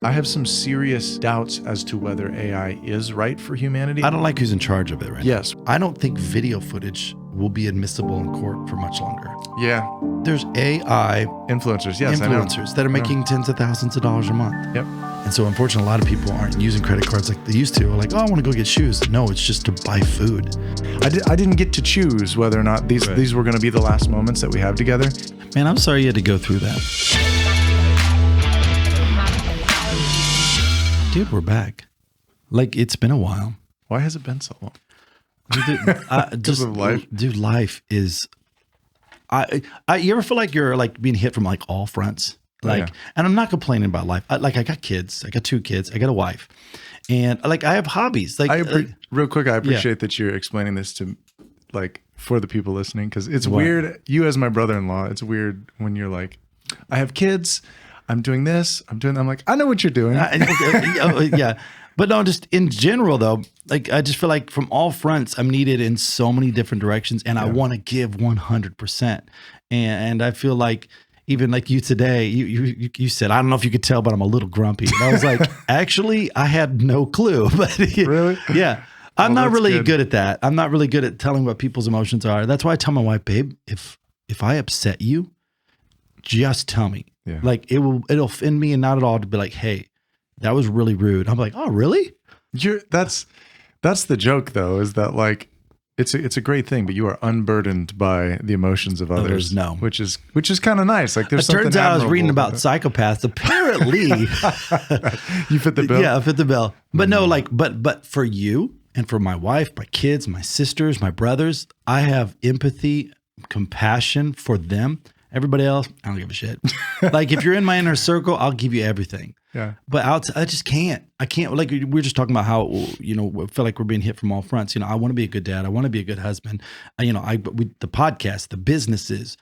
I have some serious doubts as to whether AI is right for humanity. I don't like who's in charge of it right Yes. now. I don't think video footage will be admissible in court for much longer. Yeah. There's AI Influencers. Yes, influencers that are making tens of thousands of dollars a month. Yep. And so unfortunately, a lot of people aren't using credit cards like they used to. Like, oh, I want to go get shoes. No, it's just to buy food. I didn't get to choose whether or not these were going to be the last moments that we have together. Man, I'm sorry you had to go through that. Dude, we're back. Like, it's been a while. Why has it been so long? Just of life? Dude, life is... you ever feel like you're like being hit from like all fronts? Like, and I'm not complaining about life. I got kids. I got 2 kids. I got a wife. And like, I have hobbies. Like, real quick, I appreciate that you're explaining this to like for the people listening, because it's weird. You as my brother-in-law, it's weird when you're like, I have kids. I'm doing this. I'm like, I know what you're doing. Yeah. But no, just in general though, like I just feel like from all fronts, I'm needed in so many different directions, and I want to give 100%. And I feel like even like you today, you said, I don't know if you could tell, but I'm a little grumpy. And I was like, actually, I had no clue. But really? Yeah. I'm not really good at that. I'm not really good at telling what people's emotions are. That's why I tell my wife, babe, if I upset you, just tell me. Yeah. Like it'll offend me and not at all to be like, hey, that was really rude. I'm like, oh, really? That's the joke though, is that like it's a great thing, but you are unburdened by the emotions of others. No, which is kind of nice. Like there's it turns out I was reading about psychopaths. Apparently, you fit the bill. Yeah, I fit the bill. But no, like, but for you and for my wife, my kids, my sisters, my brothers, I have empathy, compassion for them. Everybody else, I don't give a shit. Like if you're in my inner circle, I'll give you everything. Yeah. But I just can't. I can't. Like we were just talking about how, you know, I feel like we're being hit from all fronts. You know, I want to be a good dad. I want to be a good husband. You know, the podcast, the businesses,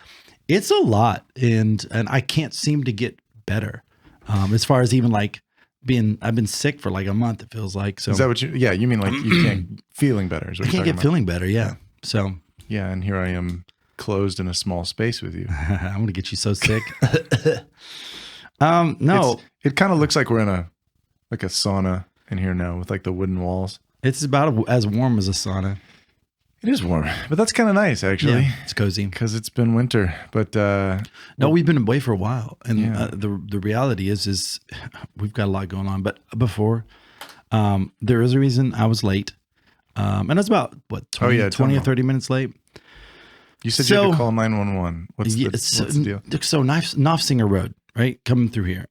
it's a lot, and I can't seem to get better. As far as even like I've been sick for like a month. It feels like. So is that what you? Yeah, you mean like you can't feeling better? Is what I can't get feeling better. Yeah. So yeah, and here I am closed in a small space with you. I'm gonna get you so sick. No, it kind of looks like we're in a sauna in here now with like the wooden walls. It's about as warm as a sauna. It is warm, but that's kind of nice actually. Yeah, it's cozy because it's been winter. But no, we've been away for a while, and the reality is we've got a lot going on. But before, there is a reason I was late, and I was about 20 or 30 minutes late. You said you had to call 911. What's the deal? So Knopfsinger Road, right? Coming through here.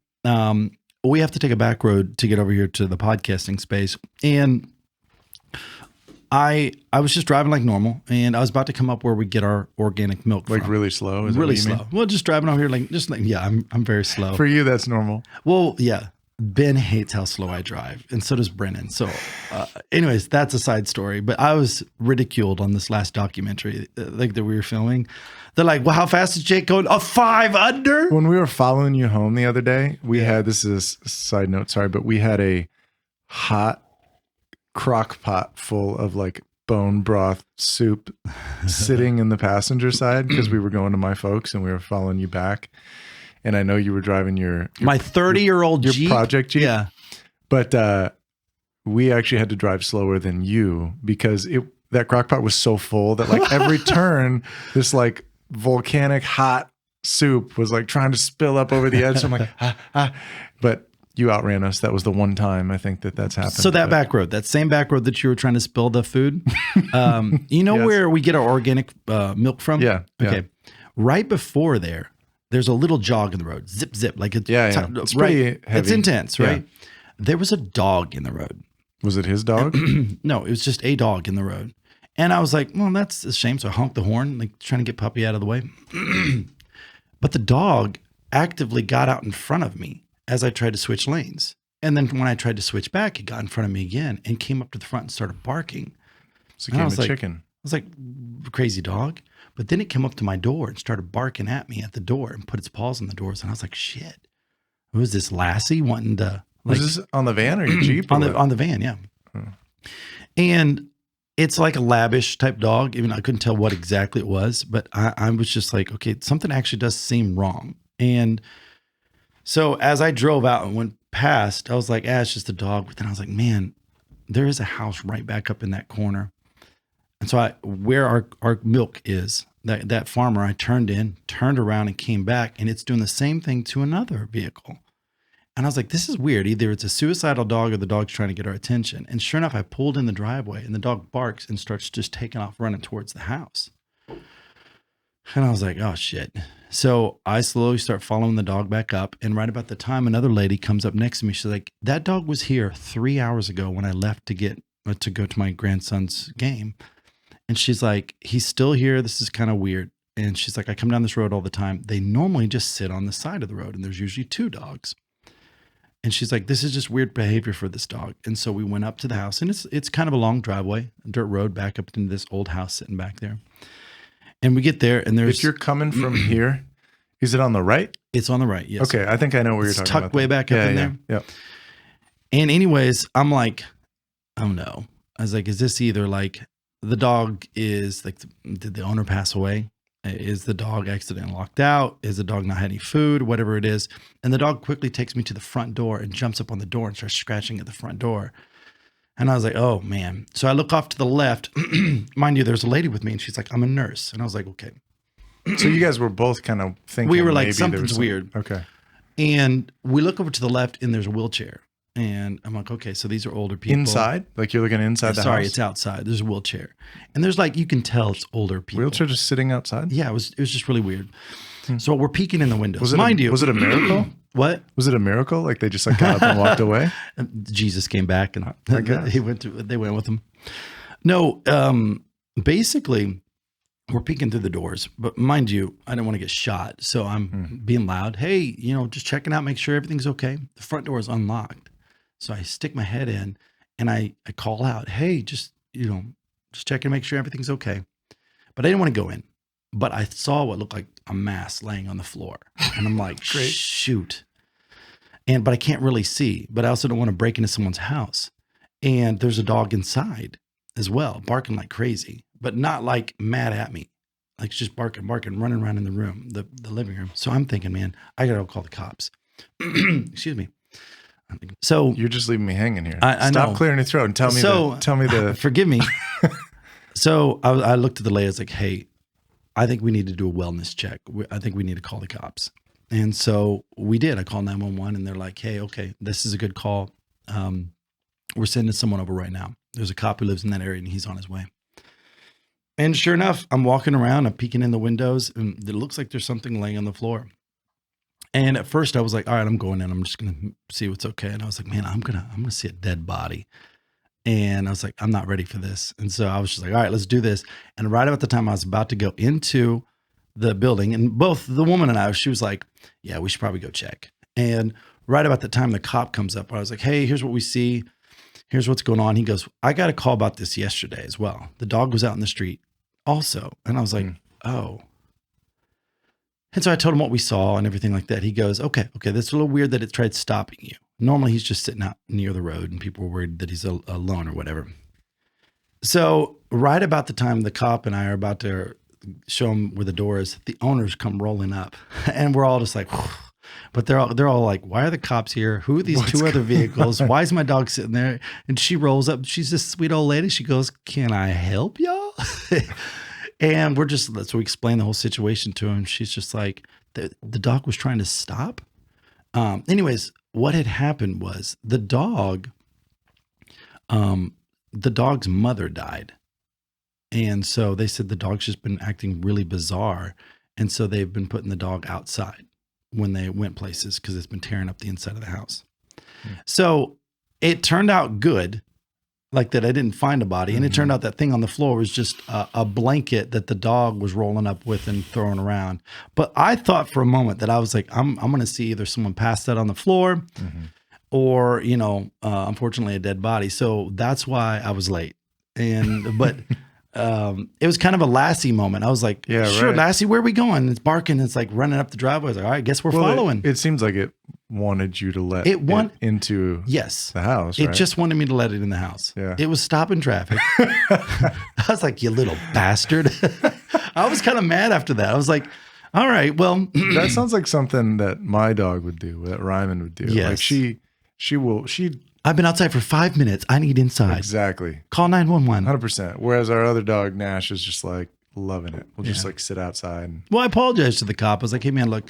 We have to take a back road to get over here to the podcasting space. And I was just driving like normal, and I was about to come up where we get our organic milk from. Like really slow? Is really that what you slow. mean? Well, just driving over here yeah, I'm very slow. For you, that's normal. Well, yeah. Ben hates how slow I drive, and so does Brennan. So anyways, that's a side story. But I was ridiculed on this last documentary like that we were filming. They're like, well, how fast is Jake going? A 5 under? When we were following you home the other day, we had, this is a side note, sorry, but we had a hot crock pot full of like bone broth soup sitting in the passenger side because we were going to my folks and we were following you back. And I know you were driving my 30-year-old Jeep. Project Jeep. Yeah. But we actually had to drive slower than you because that crock pot was so full that like every turn, this like volcanic hot soup was like trying to spill up over the edge. So I'm like, But you outran us. That was the one time I think that's happened. So that same back road that you were trying to spill the food, you know where we get our organic milk from? Yeah. Okay. Right before there's a little jog in the road. Zip, zip. Like it's it's pretty heavy. It's intense, right? Yeah. There was a dog in the road. Was it his dog? No, it was just a dog in the road. And I was like, well, that's a shame. So I honked the horn, like trying to get Puppy out of the way. But the dog actively got out in front of me as I tried to switch lanes. And then when I tried to switch back, he got in front of me again and came up to the front and started barking. So it came a chicken. I was like, crazy dog. But then it came up to my door and started barking at me at the door and put its paws on the doors. And I was like, shit, who is this Lassie wanting to... Like, was this on the van or your Jeep? on the van, yeah. And it's like a lavish type dog. Even I couldn't tell what exactly it was, but I was just like, okay, something actually does seem wrong. And so as I drove out and went passed, I was like, it's just a dog. But then I was like, man, there is a house right back up in that corner. And so where our milk is, that farmer, I turned around and came back, and it's doing the same thing to another vehicle. And I was like, this is weird. Either it's a suicidal dog or the dog's trying to get our attention. And sure enough, I pulled in the driveway and the dog barks and starts just taking off running towards the house. And I was like, oh shit. So I slowly start following the dog back up. And right about the time another lady comes up next to me, she's like, that dog was here 3 hours ago when I left to go to my grandson's game. And she's like, he's still here. This is kind of weird. And she's like, I come down this road all the time. They normally just sit on the side of the road, and there's usually 2 dogs. And she's like, this is just weird behavior for this dog. And so we went up to the house, and it's kind of a long driveway, a dirt road back up into this old house sitting back there. And we get there, and there's... If you're coming from here, is it on the right? It's on the right, yes. Okay, I think I know where you're talking about. It's tucked way back up in there. Yeah. And anyways, I'm like, oh no. I was like, is this either like the dog is like, did the owner pass away? Is the dog accidentally locked out? Is the dog not had any food? Whatever it is. And the dog quickly takes me to the front door and jumps up on the door and starts scratching at the front door. And I was like, oh man. So I look off to the left. Mind you, there's a lady with me, and she's like, I'm a nurse. And I was like, okay. So you guys were both kind of thinking we were like, maybe something's weird. Okay. And we look over to the left, and there's a wheelchair. And I'm like, okay, so these are older people. Inside? Like you're looking inside the house? Sorry, it's outside. There's a wheelchair. And there's like, you can tell it's older people. Wheelchair just sitting outside? Yeah, it was just really weird. So we're peeking in the windows. Was it a miracle? What? Was it a miracle? Like they just like got up and walked away? Jesus came back and they went with him. No, basically we're peeking through the doors, but mind you, I didn't want to get shot. So I'm being loud. Hey, just checking out, make sure everything's okay. The front door is unlocked. So I stick my head in and I call out, hey, just checking to make sure everything's okay. But I didn't want to go in. But I saw what looked like a mass laying on the floor. And I'm like, shoot. But I can't really see. But I also don't want to break into someone's house. And there's a dog inside as well, barking like crazy, but not like mad at me. Like just barking, running around in the room, the living room. So I'm thinking, man, I got to call the cops. Excuse me. So you're just leaving me hanging here. I Stop know. clearing your throat and tell me the forgive me. So I looked at the lady. I was like, hey, I think we need to do a wellness check. I think we need to call the cops. And so we did. I called 911 and they're like, hey, okay, this is a good call. We're sending someone over right now. There's a cop who lives in that area and he's on his way. And sure enough, I'm walking around, I'm peeking in the windows, and it looks like there's something laying on the floor. And at first I was like, all right, I'm going in. I'm just going to see what's okay. And I was like, man, I'm going to see a dead body. And I was like, I'm not ready for this. And so I was just like, all right, let's do this. And right about the time I was about to go into the building, and both the woman and I, she was like, yeah, we should probably go check. And right about the time the cop comes up, I was like, hey, here's what we see. Here's what's going on. He goes, I got a call about this yesterday as well. The dog was out in the street also. And I was like, oh. And so I told him what we saw and everything like that. He goes, okay, that's a little weird that it tried stopping you. Normally he's just sitting out near the road and people were worried that he's alone or whatever. So right about the time the cop and I are about to show him where the door is, the owners come rolling up and we're all just like, whew. But they're all like, why are the cops here? Who are these two other vehicles? Why is my dog sitting there? And she rolls up. She's this sweet old lady. She goes, can I help y'all? And so we explain the whole situation to him. She's just like, the dog was trying to stop. Anyways, what had happened was the dog's mother died. And so they said the dog's just been acting really bizarre. And so they've been putting the dog outside when they went places because it's been tearing up the inside of the house. So it turned out good, like that I didn't find a body. And it turned out that thing on the floor was just a blanket that the dog was rolling up with and throwing around. But I thought for a moment that I was like, I'm going to see either someone passed out on the floor or, unfortunately a dead body. So that's why I was late. But it was kind of a Lassie moment. I was like, yeah, sure, right. Lassie, where are we going? It's barking. It's like running up the driveway. I was like, all right, guess we're following. It seems like it wanted you to let it into the house. It just wanted me to let it in the house. Yeah. It was stopping traffic. I was like, you little bastard. I was kind of mad after that. I was like, all right, well. That sounds like something that my dog would do, that Ryman would do. Yes. Like I've been outside for 5 minutes. I need inside. Exactly. Call 911. 100%. Whereas our other dog, Nash, is just like loving it. We'll just like sit outside. Well, I apologized to the cop. I was like, hey man, look,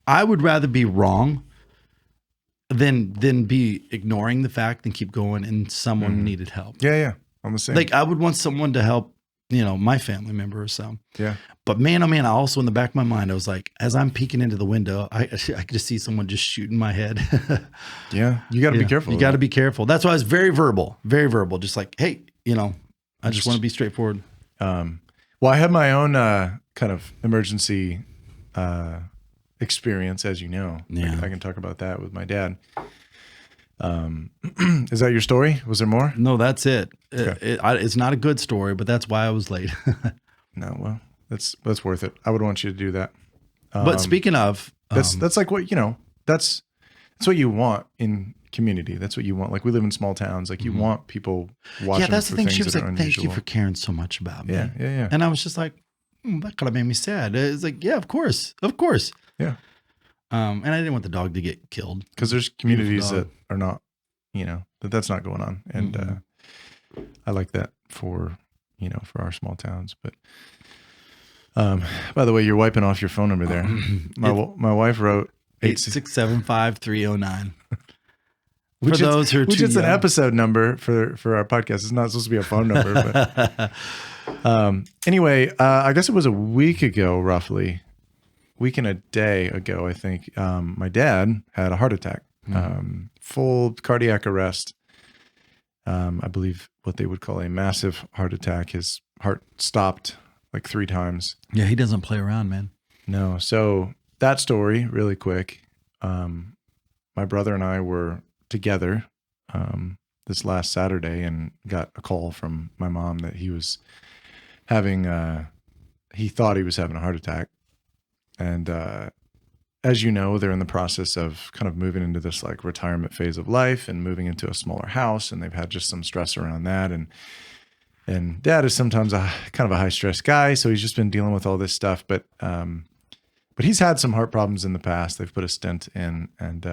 I would rather be wrong than be ignoring the fact and keep going and someone needed help. Yeah. I'm the same. Like I would want someone to help, my family member or so. Yeah. But man, oh man, I also in the back of my mind, I was like, as I'm peeking into the window, I could just see someone just shooting my head. Yeah. You got to be careful. You got to be careful. That's why I was very verbal. Just like, hey, I just want to be straightforward. Well, I had my own kind of emergency experience, as you know. Yeah. I can talk about that with my dad. Is that your story? Was there more? No, that's it. Okay. It's not a good story, but that's why I was late. No, well, that's worth it. I would want you to do that. But speaking of, that's like what, that's what you want in community. That's what you want. Like we live in small towns. Like you want people watching. yeah, that's the thing. She was like, unusual. thank you for caring so much about me. Yeah. And I was just like, that kind of made me sad. It's like, yeah, of course. Yeah. And I didn't want the dog to get killed. Because there's communities that are not, that's not going on. And I like that for our small towns. But by the way, you're wiping off your phone number there. My wife wrote 8675309. Which for those who are which too is young. an episode number for our podcast. It's not supposed to be a phone number. But anyway, I guess it was a week ago, roughly. Week and a day ago, I think, my dad had a heart attack, full cardiac arrest. I believe what they would call a massive heart attack. His heart stopped like 3 times. Yeah, he doesn't play around, man. No. So that story really quick. My brother and I were together this last Saturday and got a call from my mom that he was having, he thought he was having a heart attack. And as you know, they're in the process of kind of moving into this like retirement phase of life and moving into a smaller house. And they've had just some stress around that. And dad is sometimes a kind of a high stress guy. So he's just been dealing with all this stuff. But he's had some heart problems in the past. They've put a stent in and,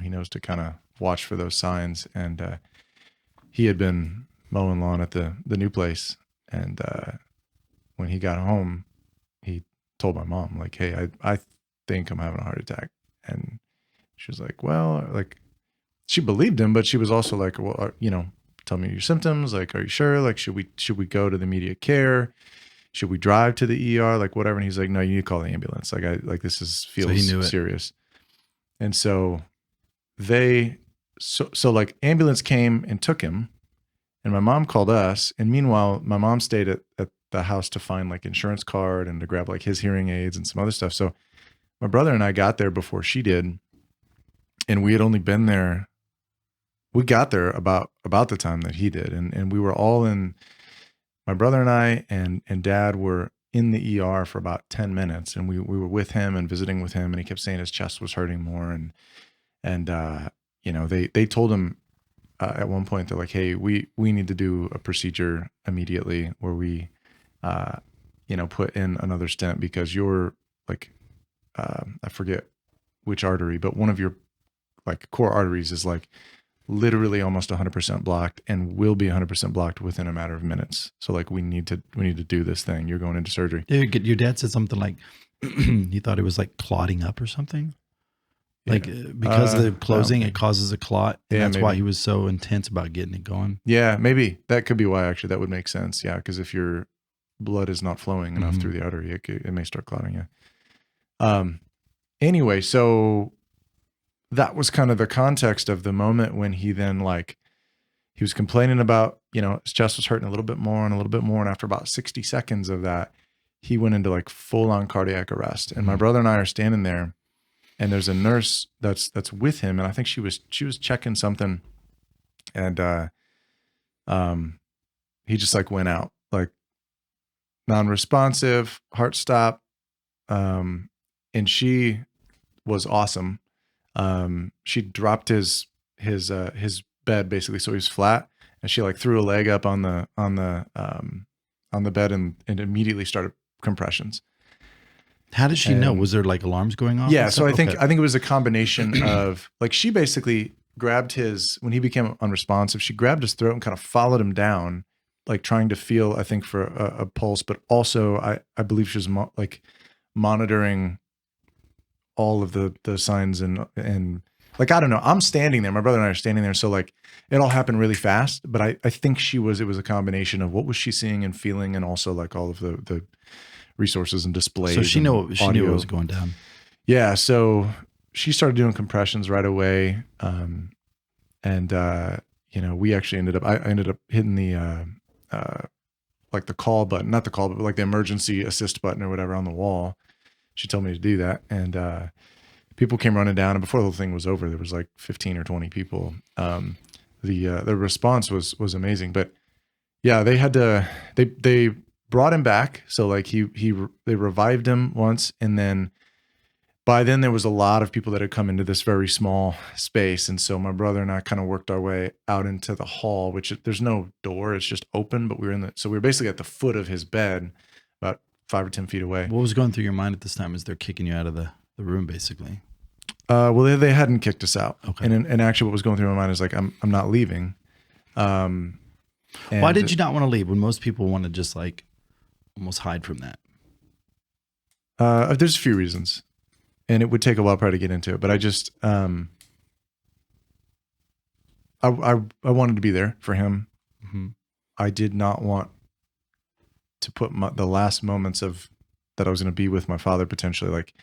he knows to kind of watch for those signs. And he had been mowing lawn at the new place. And when he got home, he told my mom, like, hey, I think I'm having a heart attack. And she was like, well, like she believed him, but she was also like, well, tell me your symptoms. Like, are you sure? Like, should we go to the immediate care? Should we drive to the ER? Like whatever. And he's like, no, you need to call the ambulance. Like this feels serious. And so so like ambulance came and took him and my mom called us. And meanwhile, my mom stayed at the house to find like insurance card and to grab like his hearing aids and some other stuff. So my brother and I got there before she did. And we had only been there. We got there about the time that he did. And we were all my brother and I and dad were in the ER for about 10 minutes. And we were with him and visiting with him. And he kept saying his chest was hurting more. And they told him at one point, they're like, hey, we need to do a procedure immediately where we, put in another stent because you're like, I forget which artery, but one of your like core arteries is like literally almost 100% blocked and will be 100% blocked within a matter of minutes. So like we need to do this thing. You're going into surgery. Your dad said something like he thought it was like clotting up or something. Like because of the closing, it causes a clot. And that's why he was so intense about getting it going. Yeah, maybe that could be why. Actually, that would make sense. Yeah, because if your blood is not flowing enough through the artery, it may start clotting. Yeah. Anyway, so that was kind of the context of the moment when he then he was complaining about his chest was hurting a little bit more and a little bit more, and after about 60 seconds of that, he went into like full on cardiac arrest. And my brother and I are standing there. And there's a nurse that's with him, and I think she was checking something, and he just like went out, like non-responsive, heart stop, and she was awesome. She dropped his bed basically, so he was flat, and she like threw a leg up on the bed and immediately started compressions. How did she know? Was there like alarms going off? Yeah. So I think it was a combination of like, she basically grabbed when he became unresponsive, she grabbed his throat and kind of followed him down, like trying to feel, I think, for a pulse, but also I believe she was like monitoring all of the signs and like, I don't know. I'm standing there. My brother and I are standing there. So like it all happened really fast, but I think it was a combination of what was she seeing and feeling, and also like all of the resources and displays. So she knew what audio. was going down. Yeah. So she started doing compressions right away. We actually I ended up hitting the, like the call button, not the call, but like the emergency assist button or whatever on the wall. She told me to do that. And, people came running down, and before the whole thing was over, there was like 15 or 20 people. The response was amazing, but yeah, they brought him back. So like they revived him once. And then by then there was a lot of people that had come into this very small space. And so my brother and I kind of worked our way out into the hall, which there's no door. It's just open, but we were basically at the foot of his bed, about 5 or 10 feet away. What was going through your mind at this time as they're kicking you out of the room, basically? Well, they hadn't kicked us out. Okay. And actually what was going through my mind is like, I'm not leaving. Why did you not want to leave when most people want to just like almost hide from that? There's a few reasons, and it would take a while probably to get into it, but I just, I wanted to be there for him. Mm-hmm. I did not want to put the last moments that I was going to be with my father potentially, like,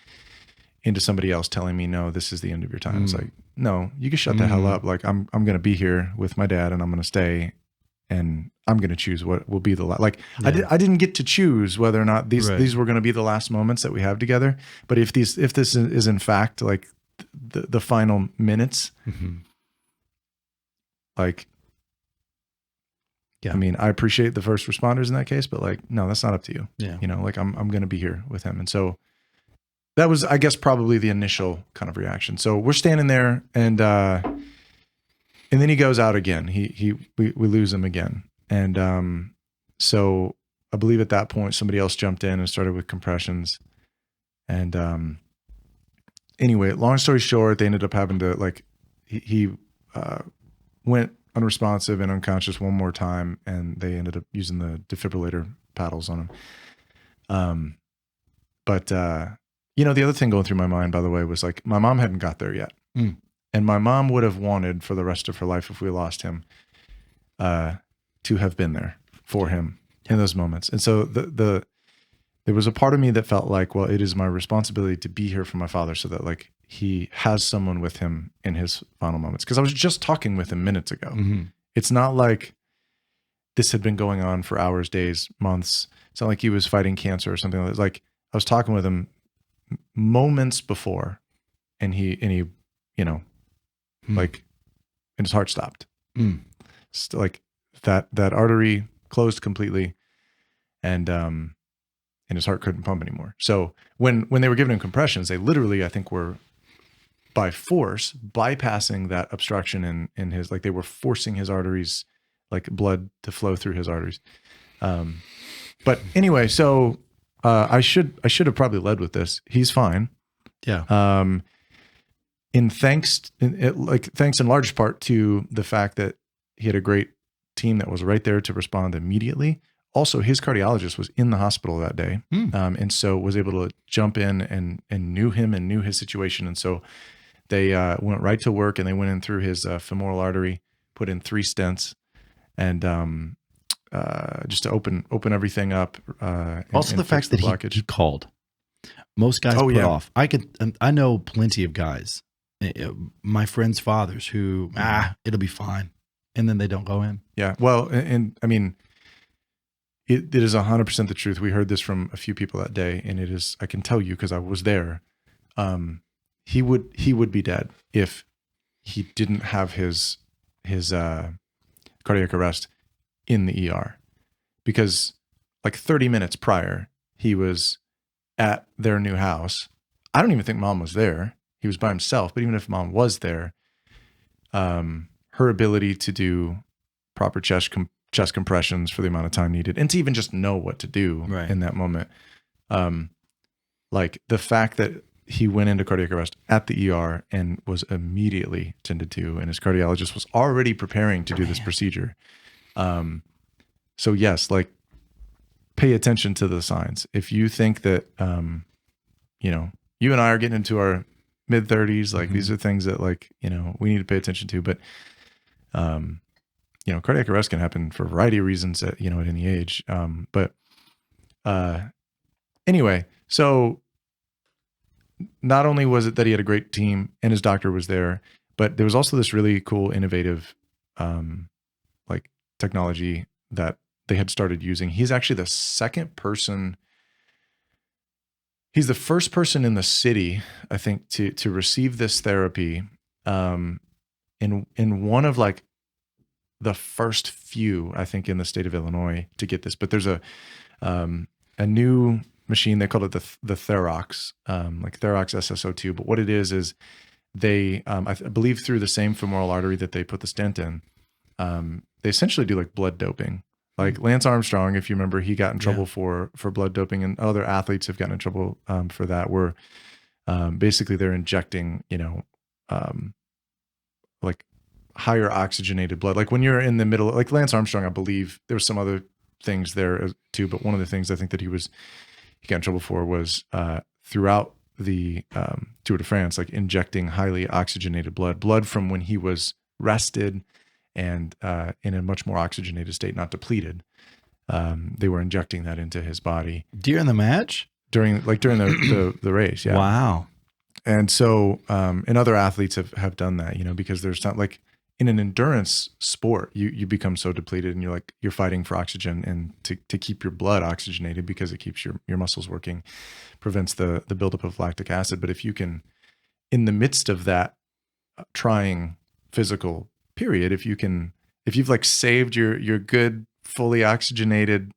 into somebody else telling me, no, this is the end of your time. It's like, no, you can shut the hell up. Like I'm going to be here with my dad, and I'm going to stay, and I'm going to choose what will be the last. Like I didn't get to choose whether or not these were going to be the last moments that we have together. But if this is in fact like the final minutes, like, I mean, I appreciate the first responders in that case, but like, no, that's not up to you. Yeah. You know, like I'm going to be here with him. And so that was, I guess, probably the initial kind of reaction. So we're standing there, and then he goes out again. We lose him again. And so I believe at that point somebody else jumped in and started with compressions. And anyway, long story short, they ended up having to, like, he went unresponsive and unconscious one more time, and they ended up using the defibrillator paddles on him. But you know, the other thing going through my mind, by the way, was like, my mom hadn't got there yet. And my mom would have wanted for the rest of her life, if we lost him, to have been there for him in those moments. And so there was a part of me that felt like, well, it is my responsibility to be here for my father, so that like he has someone with him in his final moments. Because I was just talking with him minutes ago. It's not like this had been going on for hours, days, months. It's not like he was fighting cancer or something like that. Like, I was talking with him moments before, and he you know, like, and his heart stopped. Still, like that artery closed completely, and his heart couldn't pump anymore. So when they were giving him compressions, they literally, I think, were by force bypassing that obstruction in his, like, they were forcing his arteries, like blood to flow through his arteries. But anyway, so I should have probably led with this. He's fine. Yeah. Thanks in large part to the fact that he had a great team that was right there to respond immediately. Also, his cardiologist was in the hospital that day, and so was able to jump in and knew him and knew his situation. And so they went right to work, and they went in through his femoral artery, put in 3 stents, and just to open everything up. Also, the fact that he called. Most guys put off. I know plenty of guys, my friends' fathers, who it'll be fine, and then they don't go in. Yeah. Well, and I mean, it is 100% the truth. We heard this from a few people that day, and it is, I can tell you, because I was there. He would be dead if he didn't have his cardiac arrest in the ER, because like 30 minutes prior, he was at their new house. I don't even think mom was there. He was by himself, but even if mom was there, her ability to do proper chest compressions for the amount of time needed, and to even just know what to do in that moment. Like the fact that he went into cardiac arrest at the ER and was immediately tended to, and his cardiologist was already preparing to do this procedure. So yes, like pay attention to the signs. If you think that, you know, you and I are getting into our mid 30s, like these are things that like, you know, we need to pay attention to, but, you know, cardiac arrest can happen for a variety of reasons at, you know, at any age. Anyway, so not only was it that he had a great team and his doctor was there, but there was also this really cool, innovative, like technology that they had started using. He's actually the second person. He's the first person in the city, I think, to receive this therapy. In one of like the first few, I think, in the state of Illinois to get this. But there's a new machine. They call it the Therox, like Therox SSO2. But what it is they, I believe, through the same femoral artery that they put the stent in, they essentially do like blood doping. Like Lance Armstrong, if you remember, he got in trouble for blood doping, and other athletes have gotten in trouble for that. Where basically they're injecting, you know, like higher oxygenated blood. Like when you're in the middle, like Lance Armstrong, I believe there was some other things there too, but one of the things I think that he got in trouble for was throughout the Tour de France, like injecting highly oxygenated blood from when he was rested and in a much more oxygenated state, not depleted. They were injecting that into his body during the match, during the race. Yeah. Wow. And so, and other athletes have done that, you know, because there's not like in an endurance sport, you become so depleted and you're fighting for oxygen and to keep your blood oxygenated because it keeps your muscles working, prevents the buildup of lactic acid. But if you can, in the midst of that trying physical period, if you've like saved your good, fully oxygenated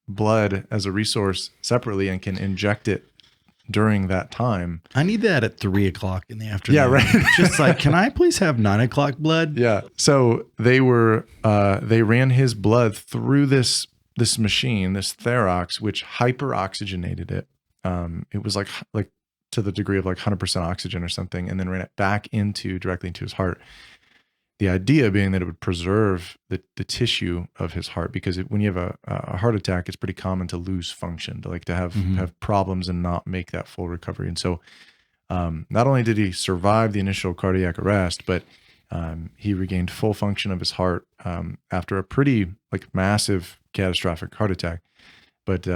blood as a resource separately and can inject it during that time. I need that at 3:00 in the afternoon. Yeah, right. Just like, can I please have 9:00 blood? Yeah. So they ran his blood through this machine, this Therox, which hyper oxygenated it. It was like to the degree of like 100% oxygen or something, and then ran it back directly into his heart. The idea being that it would preserve the tissue of his heart, because when you have a heart attack, it's pretty common to lose function, to have problems and not make that full recovery. And so not only did he survive the initial cardiac arrest, but he regained full function of his heart after a pretty like massive catastrophic heart attack. But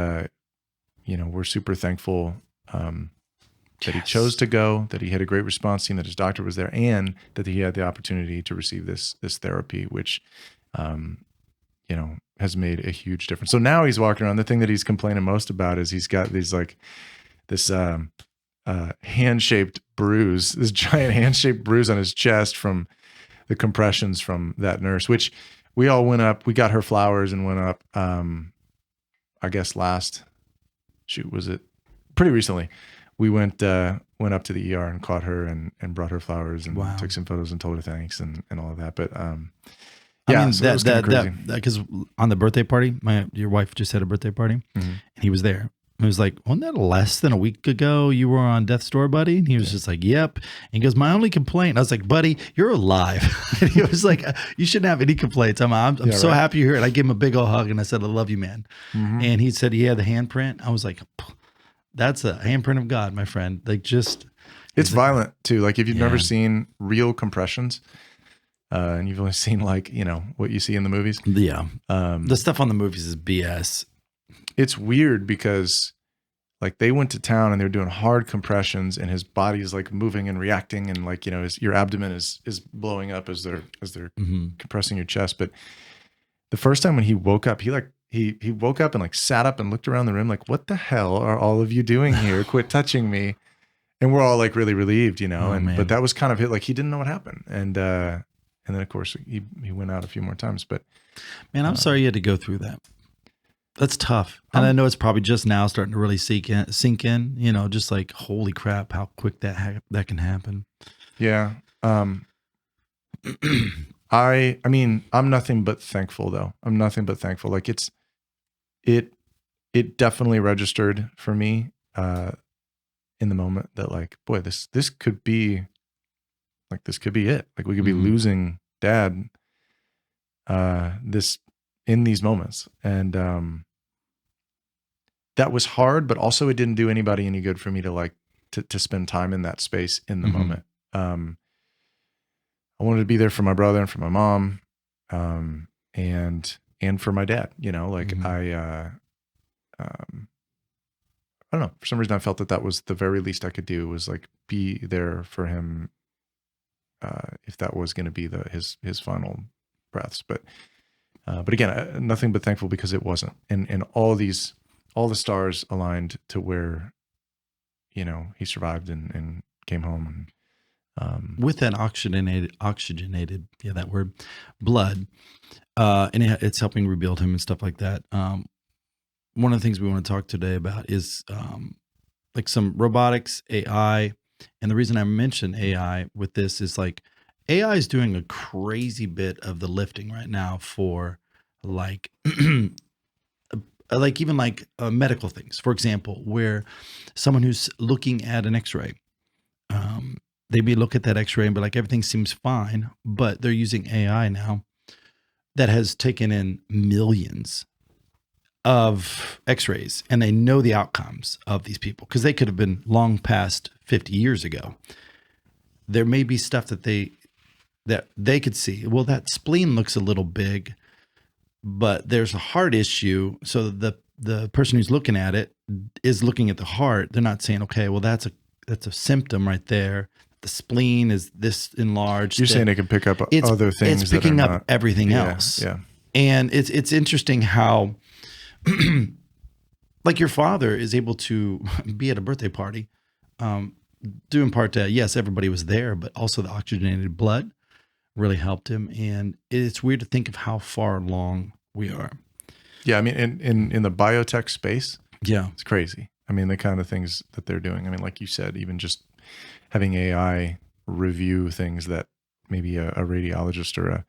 you know, we're super thankful that he chose to go, that he had a great response team, that his doctor was there, and that he had the opportunity to receive this therapy, which, you know, has made a huge difference. So now he's walking around. The thing that he's complaining most about is he's got these like this hand-shaped bruise, this giant hand-shaped bruise on his chest from the compressions from that nurse, which we all went up. We got her flowers and went up, I guess was it pretty recently? We went up to the ER and caught her and brought her flowers and took some photos and told her thanks and all of that. But yeah, I mean, so that because on the birthday party, your wife just had a birthday party, and he was there. It was like, wasn't that less than a week ago you were on death's door, buddy? And he was just like, yep. And he goes, my only complaint. I was like, buddy, you're alive. And he was like, you shouldn't have any complaints. I'm so happy you're here. And I gave him a big old hug and I said, I love you, man. And he said he had the handprint. I was like, that's a handprint of God, my friend. Like, just it's violent too. Like if you've never seen real compressions, and you've only seen like, you know, what you see in the movies. Yeah. The stuff on the movies is BS. It's weird because like they went to town and they were doing hard compressions and his body is like moving and reacting. And like, you know, your abdomen is blowing up as they're compressing your chest. But the first time when he woke up, he woke up and like sat up and looked around the room like, what the hell are all of you doing here? Quit touching me. And we're all like really relieved, you know, but that was kind of it. Like he didn't know what happened. And then of course he went out a few more times, but man, I'm sorry you had to go through that. That's tough. And I know it's probably just now starting to really sink in, you know, just like, holy crap, how quick that can happen. Yeah. I mean, I'm nothing but thankful though. I'm nothing but thankful. Like it definitely registered for me. in the moment that like, boy, this could be like, this could be it. Like we could be losing dad this in these moments. And that was hard, but also it didn't do anybody any good for me to like to spend time in that space in the moment. I wanted to be there for my brother and for my mom, and for my dad, you know, like I don't know, for some reason I felt that was the very least I could do, was like be there for him, if that was going to be his final breaths. But again, nothing but thankful, because it wasn't, and all the stars aligned to where, you know, he survived and came home. And with that oxygenated, yeah, that word, blood, and it's helping rebuild him and stuff like that. One of the things we want to talk today about is like some robotics, AI. And the reason I mention AI with this is like AI is doing a crazy bit of the lifting right now for like like even like medical things. For example, where someone who's looking at an X-ray, they may look at that X-ray and be like, everything seems fine, but they're using AI now that has taken in millions of X-rays, and they know the outcomes of these people because they could have been long past 50 years ago. There may be stuff that they could see. Well, that spleen looks a little big, but there's a heart issue. So the person who's looking at it is looking at the heart. They're not saying, okay, well, that's a symptom right there. The spleen is this enlarged. You're saying it can pick up other things. It's picking up everything else. Yeah. And it's interesting how, like your father is able to be at a birthday party, due in part to, yes, everybody was there, but also the oxygenated blood really helped him. And it's weird to think of how far along we are. Yeah. I mean, in the biotech space, yeah, it's crazy. I mean, the kind of things that they're doing. I mean, like you said, even just having AI review things that maybe a radiologist or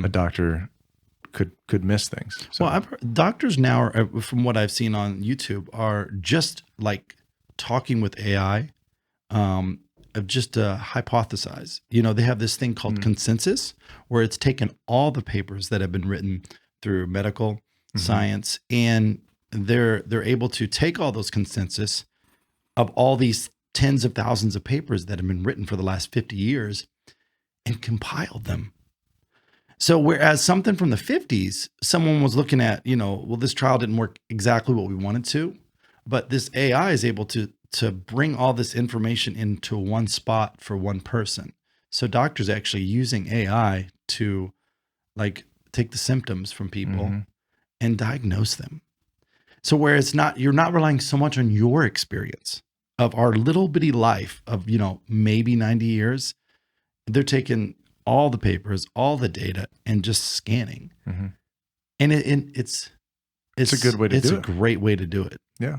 a doctor could miss things. So. Well, doctors now, from what I've seen on YouTube, are just like talking with AI, of just hypothesize. You know, they have this thing called consensus, where it's taken all the papers that have been written through medical science, and they're able to take all those consensus of all these tens of thousands of papers that have been written for the last 50 years and compiled them. So whereas something from the 50s, someone was looking at, you know, well, this trial didn't work exactly what we wanted to, but this AI is able to bring all this information into one spot for one person. So doctors actually using AI to like take the symptoms from people and diagnose them. So whereas you're not relying so much on your experience of our little bitty life of, you know, maybe 90 years, they're taking all the papers, all the data, and just scanning. And it's a good way to do it. It's a great way to do it. Yeah.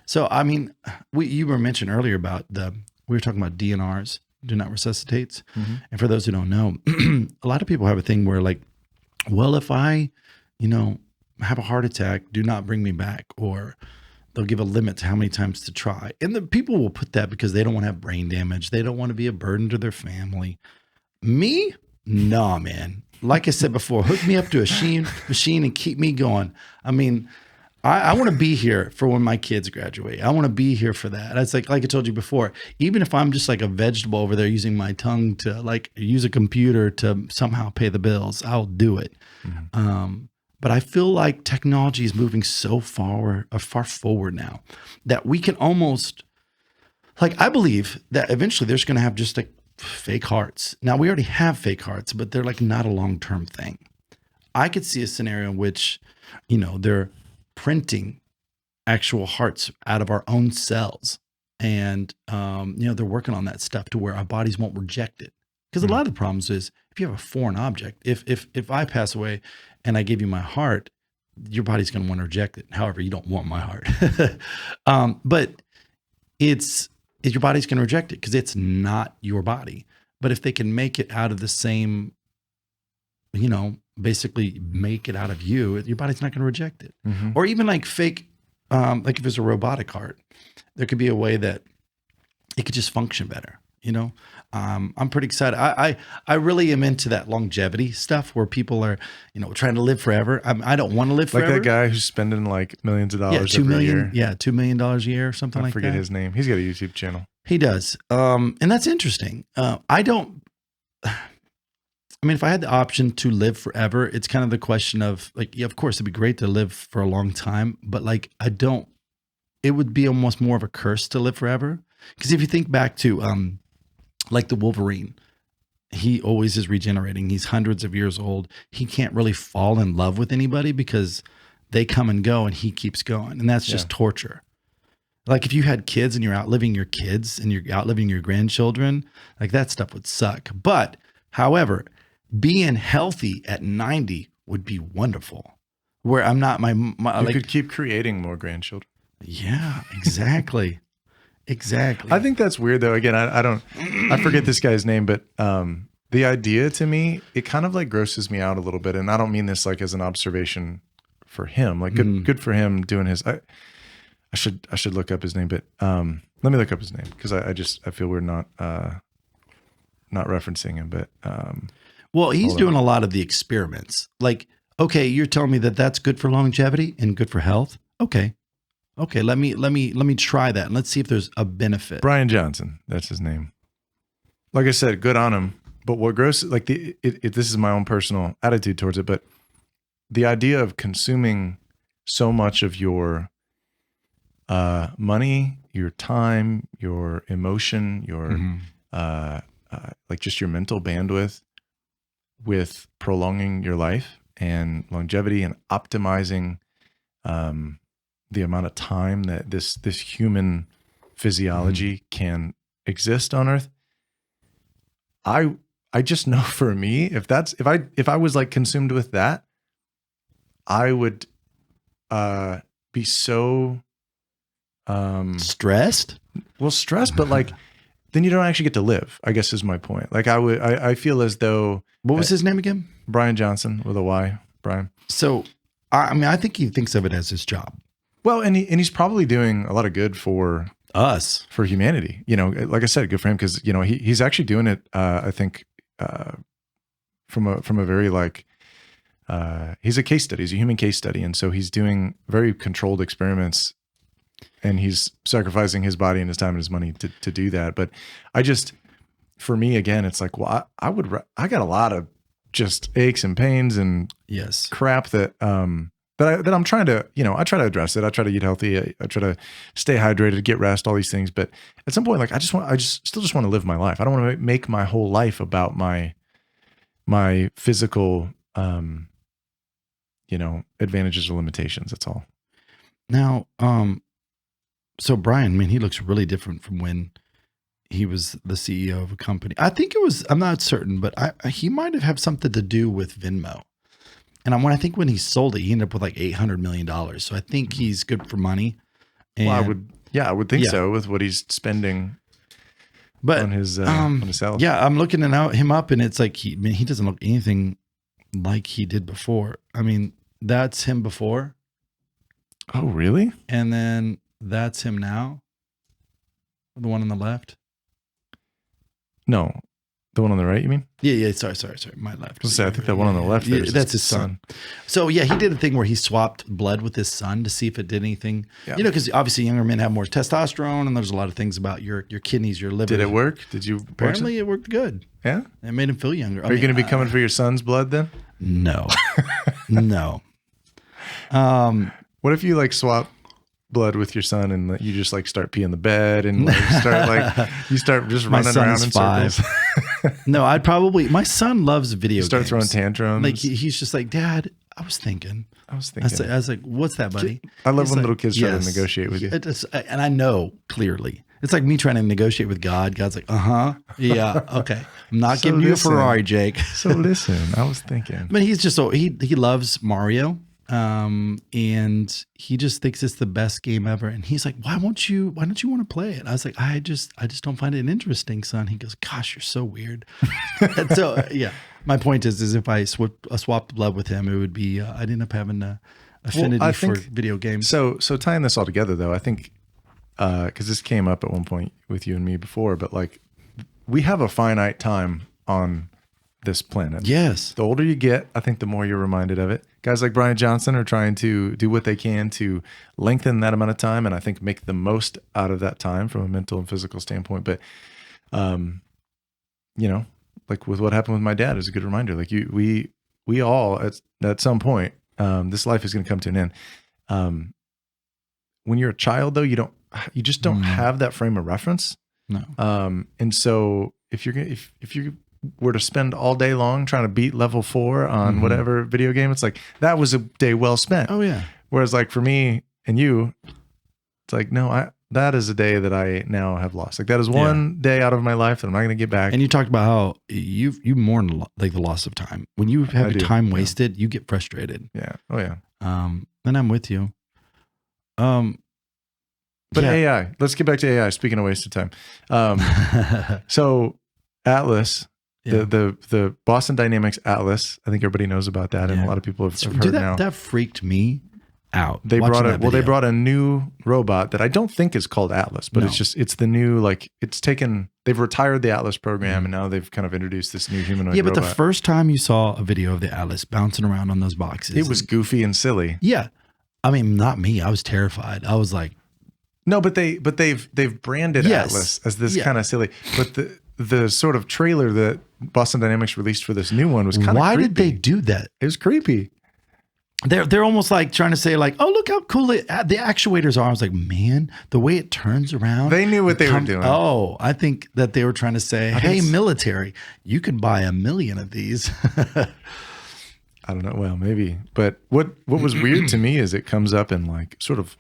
So, I mean, you were mentioning earlier about we were talking about DNRs, do not resuscitates. And for those who don't know, a lot of people have a thing where like, well, if I, you know, have a heart attack, do not bring me back, or they'll give a limit to how many times to try. And the people will put that because they don't want to have brain damage. They don't want to be a burden to their family. Me? Nah, man. Like I said before, hook me up to a machine and keep me going. I mean, I want to be here for when my kids graduate. I want to be here for that. It's like I told you before, even if I'm just like a vegetable over there using my tongue to like use a computer to somehow pay the bills, I'll do it. But I feel like technology is moving so far forward now that we can almost, like, I believe that eventually there's going to have just like fake hearts. Now we already have fake hearts, but they're like not a long-term thing. I could see a scenario in which, you know, they're printing actual hearts out of our own cells. And, you know, they're working on that stuff to where our bodies won't reject it. Because a lot of the problems is if you have a foreign object, if I pass away and I give you my heart, your body's going to want to reject it. However, you don't want my heart. But your body's going to reject it because it's not your body. But if they can make it out of the same, you know, basically make it out of you, your body's not going to reject it. Or even like fake, like if it's a robotic heart, there could be a way that it could just function better. I'm pretty excited. I really am into that longevity stuff where people are, trying to live forever. I don't want to live Like forever. that guy who's spending like millions of dollars $2 every million. year. Yeah, $2 million a year or something I like forget that. his name. He's got a YouTube channel. He does. And that's interesting. If I had the option to live forever, it's kind of the question of like, yeah, of course it'd be great to live for a long time, but like, it would be almost more of a curse to live forever. Because if you think back to, like the Wolverine, he always is regenerating. He's hundreds of years old. He can't really fall in love with anybody because they come and go and he keeps going. And that's just torture. Like if you had kids and you're outliving your kids and you're outliving your grandchildren, like that stuff would suck. But however, being healthy at 90 would be wonderful. Where I'm not you could keep creating more grandchildren. Yeah, exactly. Exactly. I think that's weird though. Again, I forget this guy's name, but the idea to me, it kind of like grosses me out a little bit. And I don't mean this like as an observation for him, like good for him doing his, I should look up his name, but let me look up his name because I feel we're not referencing him, but well, he's doing a lot of the experiments. Like, okay, you're telling me that that's good for longevity and good for health. Okay, let me try that and let's see if there's a benefit. Bryan Johnson, that's his name. Like I said, good on him. But what gross, like this is my own personal attitude towards it, but the idea of consuming so much of your money, your time, your emotion, your like just your mental bandwidth with prolonging your life and longevity and optimizing the amount of time that this human physiology can exist on Earth. I just know for me, if I was like consumed with that, I would be so stressed. Well, stressed, but like then you don't actually get to live, I guess is my point. Like I feel as though. What was his name again? Bryan Johnson with a Y, Brian. So, I think he thinks of it as his job. Well, and he's probably doing a lot of good for us, for humanity. Like I said, good for him because he's actually doing it. I think from a very like he's a case study. He's a human case study, and so he's doing very controlled experiments, and he's sacrificing his body and his time and his money to do that. But for me again, it's like, well, I got a lot of just aches and pains and crap that that I'm trying to, I try to address it. I try to eat healthy. I try to stay hydrated, get rest, all these things. But at some point, like I still just want to live my life. I don't want to make my whole life about my physical, advantages or limitations. That's all. Now, so Brian, he looks really different from when he was the CEO of a company. I think I'm not certain, but he might have had something to do with Venmo. And when he sold it, he ended up with like $800 million. So I think he's good for money. And I would think so with what he's spending on his health. Yeah, I'm looking him up and it's like, he doesn't look anything like he did before. That's him before. Oh, really? And then that's him now. The one on the left. No, the one on the right, you mean? Yeah. Sorry. My left. I think that one on the left there is that's his son. So yeah, he did a thing where he swapped blood with his son to see if it did anything. Yeah. Because obviously younger men have more testosterone, and there's a lot of things about your kidneys, your liver. Did it work? Did you? Apparently, it worked good. Yeah, it made him feel younger. Are you going to be coming for your son's blood then? No, no. What if you like swap blood with your son and you just like start peeing the bed and like start just running around in 5. circles? No, my son loves video games. Start throwing tantrums. Like he's just like, Dad, I was thinking. I was like, what's that, buddy? I love when little kids try to negotiate with you. And I know clearly. It's like me trying to negotiate with God. God's like, yeah, okay. I'm not giving you a Ferrari, Jake. So listen, I was thinking. But he's just he loves Mario. And he just thinks it's the best game ever. And he's like, why don't you want to play it? I was like, I just don't find it interesting, son. He goes, gosh, you're so weird. And so, yeah, my point is if I swapped blood with him, it would be, I'd end up having a affinity for video games. So tying this all together though, I think because this came up at one point with you and me before, but like we have a finite time on this planet. Yes. The older you get, I think the more you're reminded of it. Guys like Bryan Johnson are trying to do what they can to lengthen that amount of time, and I think make the most out of that time from a mental and physical standpoint. But, you know, like with what happened with my dad is a good reminder. Like we all at some point, this life is going to come to an end. When you're a child, though, you just don't have that frame of reference. No. And so if you were to spend all day long trying to beat level 4 on whatever video game, it's like that was a day well spent. Oh yeah. Whereas like for me and you, it's like, no, that is a day that I now have lost. Like that is one day out of my life that I'm not going to get back. And you talked about how you mourn like the loss of time. When you have your time wasted, you get frustrated. Yeah. Oh yeah. And I'm with you. But AI, let's get back to AI. Speaking of wasted time. So Atlas, the Boston Dynamics Atlas, I think everybody knows about that. And a lot of people have heard now. That freaked me out. They brought a new robot that I don't think is called Atlas, but it's the new, like they've retired the Atlas program and now they've kind of introduced this new humanoid robot. But the first time you saw a video of the Atlas bouncing around on those boxes. It was goofy and silly. Yeah. I mean, not me. I was terrified. I was like, no, but they've branded Atlas as this kind of silly. But the sort of trailer that Boston Dynamics released for this new one was kind of creepy. Why did they do that? It was creepy. They're almost like trying to say like, oh, look how cool the actuators are. I was like, man, the way it turns around. They knew what they were doing. Oh, I think that they were trying to say, hey, military, you could buy 1 million of these. I don't know. Well, maybe. But what was weird to me is it comes up in like sort of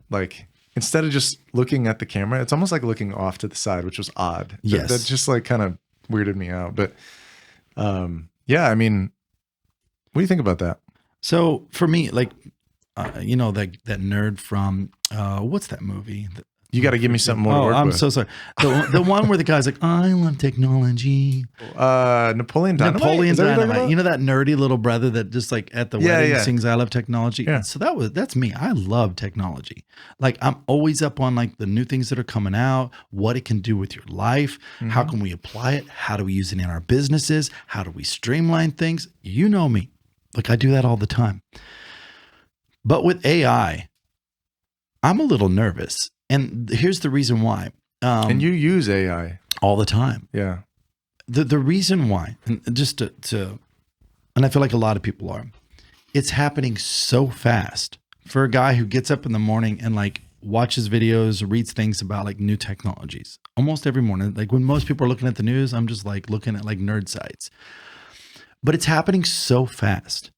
like, instead of just looking at the camera, it's almost like looking off to the side, which was odd. Yes. That just like kind of weirded me out. But yeah, I mean, what do you think about that? So for me, like, you know, that nerd from, what's that movie? You got to give me something more to work I'm with. so sorry. The one where the guy's like, I love technology. Napoleon Dynamite. Napoleon Dynamite. You know that nerdy little brother that just like at the wedding sings I love technology? Yeah. So that's me. I love technology. Like I'm always up on like the new things that are coming out, what it can do with your life. How can we apply it? How do we use it in our businesses? How do we streamline things? You know me. Like I do that all the time. But with AI, I'm a little nervous. And here's the reason why. And you use AI all the time. Yeah. The reason why, and just to, and I feel like a lot of people are, it's happening so fast for a guy who gets up in the morning and like watches videos, reads things about like new technologies almost every morning. Like when most people are looking at the news, I'm just like looking at like nerd sites. But it's happening so fast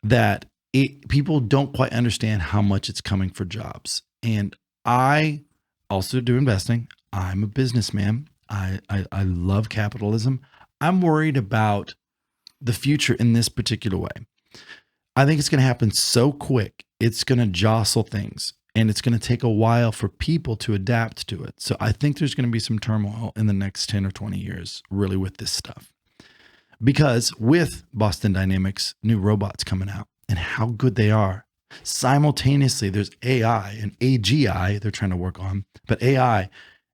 that people don't quite understand how much it's coming for jobs. And I also do investing. I'm a businessman. I love capitalism. I'm worried about the future in this particular way. I think it's going to happen so quick. It's going to jostle things and it's going to take a while for people to adapt to it. So I think there's going to be some turmoil in the next 10 or 20 years really with this stuff. Because with Boston Dynamics, new robots coming out and how good they are, simultaneously there's AI and AGI they're trying to work on, but AI,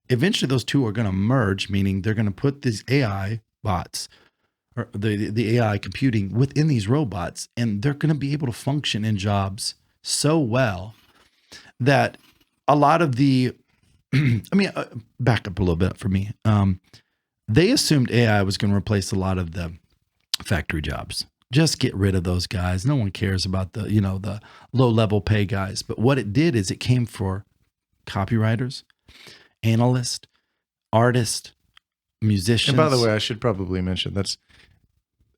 eventually those two are going to merge, meaning they're going to put these AI bots or the AI computing within these robots, and they're going to be able to function in jobs so well that a lot of the, I mean, back up a little bit for me. They assumed AI was going to replace a lot of the factory jobs. Just get rid of those guys. No one cares about the, the low level pay guys. But what it did is it came for copywriters, analysts, artists, musicians. And by the way, I should probably mention that's,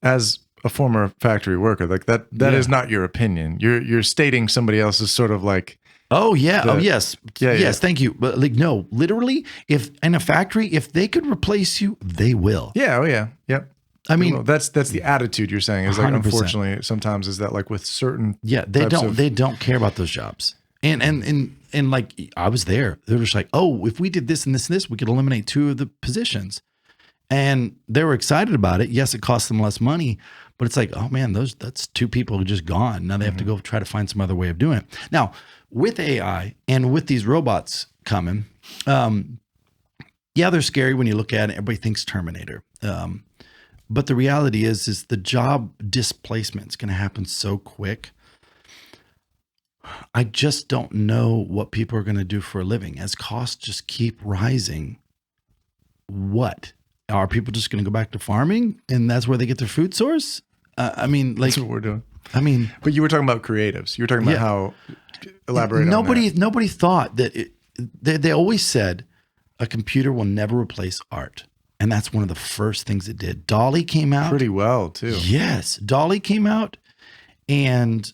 as a former factory worker, like that is not your opinion. You're stating somebody else's sort of like, oh yeah. Yes. Thank you. But like, no, literally, if in a factory, if they could replace you, they will. Yeah. Oh yeah. Yep. I mean, well, that's the attitude you're saying is like, 100%. Unfortunately, sometimes is that like with certain. Yeah. They don't care about those jobs. And like, I was there. They were just like, oh, if we did this and this and this, we could eliminate 2 of the positions. And they were excited about it. Yes, it cost them less money, But it's like, oh man, that's 2 people who just gone. Now they have to go try to find some other way of doing it. Now, with AI and with these robots coming, yeah, they're scary when you look at it. Everybody thinks Terminator. But the reality is the job displacement is going to happen so quick. I just don't know what people are going to do for a living as costs just keep rising. What are people just going to go back to farming and that's where they get their food source? I mean, like That's what we're doing. I mean, But you were talking about creatives. You were talking about how elaborate. Nobody thought that they always said a computer will never replace art. And that's one of the first things it did. DALL-E came out pretty well too. Yes, DALL-E came out, and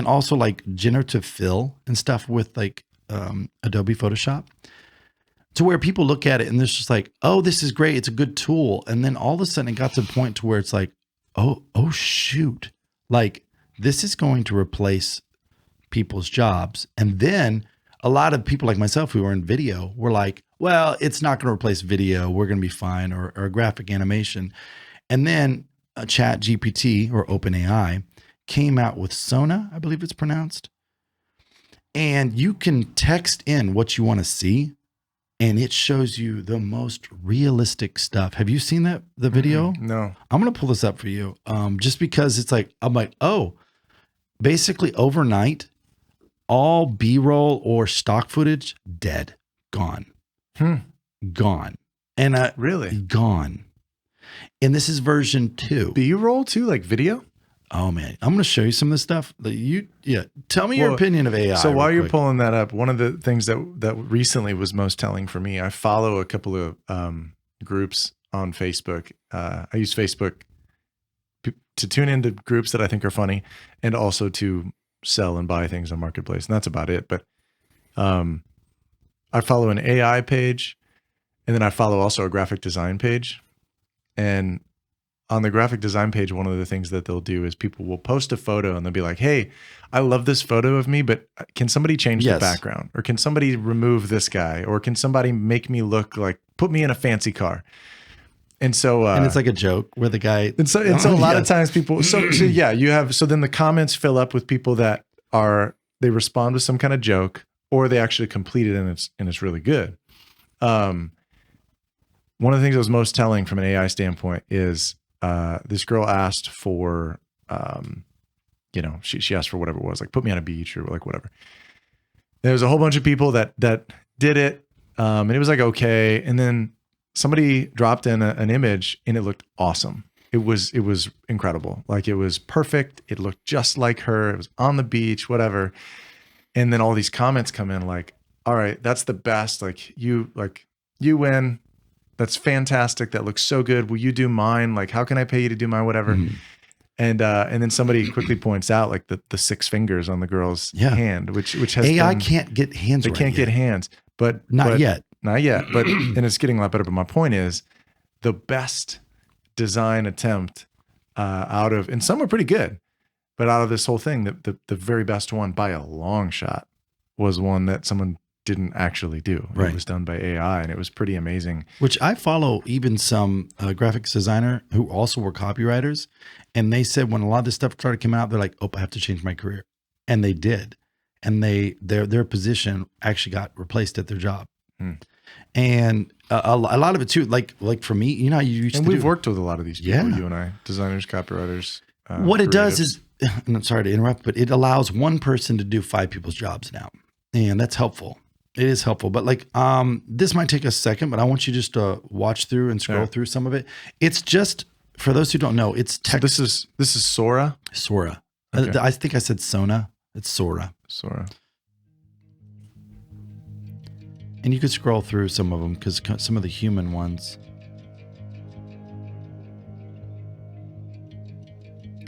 also like generative fill and stuff with like Adobe Photoshop, to where people look at it and it's just like, oh, this is great, it's a good tool, and then all of a sudden it got to the point to where it's like, oh shoot, like this is going to replace people's jobs, and then a lot of people like myself who are in video were like, well, it's not going to replace video. We're going to be fine, or graphic animation. And then a Chat GPT or OpenAI came out with Sona, I believe it's pronounced. And you can text in what you want to see, and it shows you the most realistic stuff. Have you seen the video? No. I'm going to pull this up for you, just because it's like, I'm like, oh, basically overnight, all B-roll or stock footage, dead, gone, gone. And Really? Gone. And this is version 2. B-roll too, like video? Oh man, I'm going to show you some of this stuff that tell me your opinion of AI. So while you're pulling that up, one of the things that recently was most telling for me, I follow a couple of groups on Facebook. I use Facebook to tune into groups that I think are funny, and also to sell and buy things on Marketplace, and that's about it. But I follow an AI page, and then I follow also a graphic design page. And on the graphic design page, one of the things that they'll do is people will post a photo and they'll be like, hey, I love this photo of me, but can somebody change the background? Or can somebody remove this guy? Or can somebody make me look like, put me in a fancy car? And so, and it's like a joke where the guy, and so a lot of times people, so yeah, so then the comments fill up with people that they respond with some kind of joke, or they actually complete it and it's really good. One of the things that was most telling from an AI standpoint is, this girl asked for, she asked for whatever it was, like put me on a beach or like whatever. There was a whole bunch of people that did it. And it was like, okay. And then somebody dropped in an image and it looked awesome. It was incredible. Like it was perfect. It looked just like her. It was on the beach, whatever. And then all these comments come in like, all right, that's the best. Like you win. That's fantastic. That looks so good. Will you do mine? Like, how can I pay you to do mine? Whatever. Mm. And then somebody quickly points out like the 6 fingers on the girl's hand, which has AI can't get hands. They can't get hands, but not yet. But and it's getting a lot better. But my point is, the best design attempt out of, and some are pretty good, but out of this whole thing, the very best one by a long shot was one that someone didn't actually do. Right. It was done by AI, and it was pretty amazing. Which I follow even some graphics designer who also were copywriters, and they said when a lot of this stuff started coming out, they're like, "Oh, I have to change my career," and they did, and their position actually got replaced at their job, and a lot of it too, like for me, you know, you used and to we've worked with a lot of these people, you and I, designers, copywriters. What it does is, and I'm sorry to interrupt, but it allows one person to do 5 people's jobs now, and that's helpful. It is helpful, but like, this might take a second, but I want you just to watch through and scroll through some of it. It's just, for those who don't know, it's text. So this is Sora? Sora. Okay. I think I said Sona. It's Sora. Sora. And you could scroll through some of them because some of the human ones.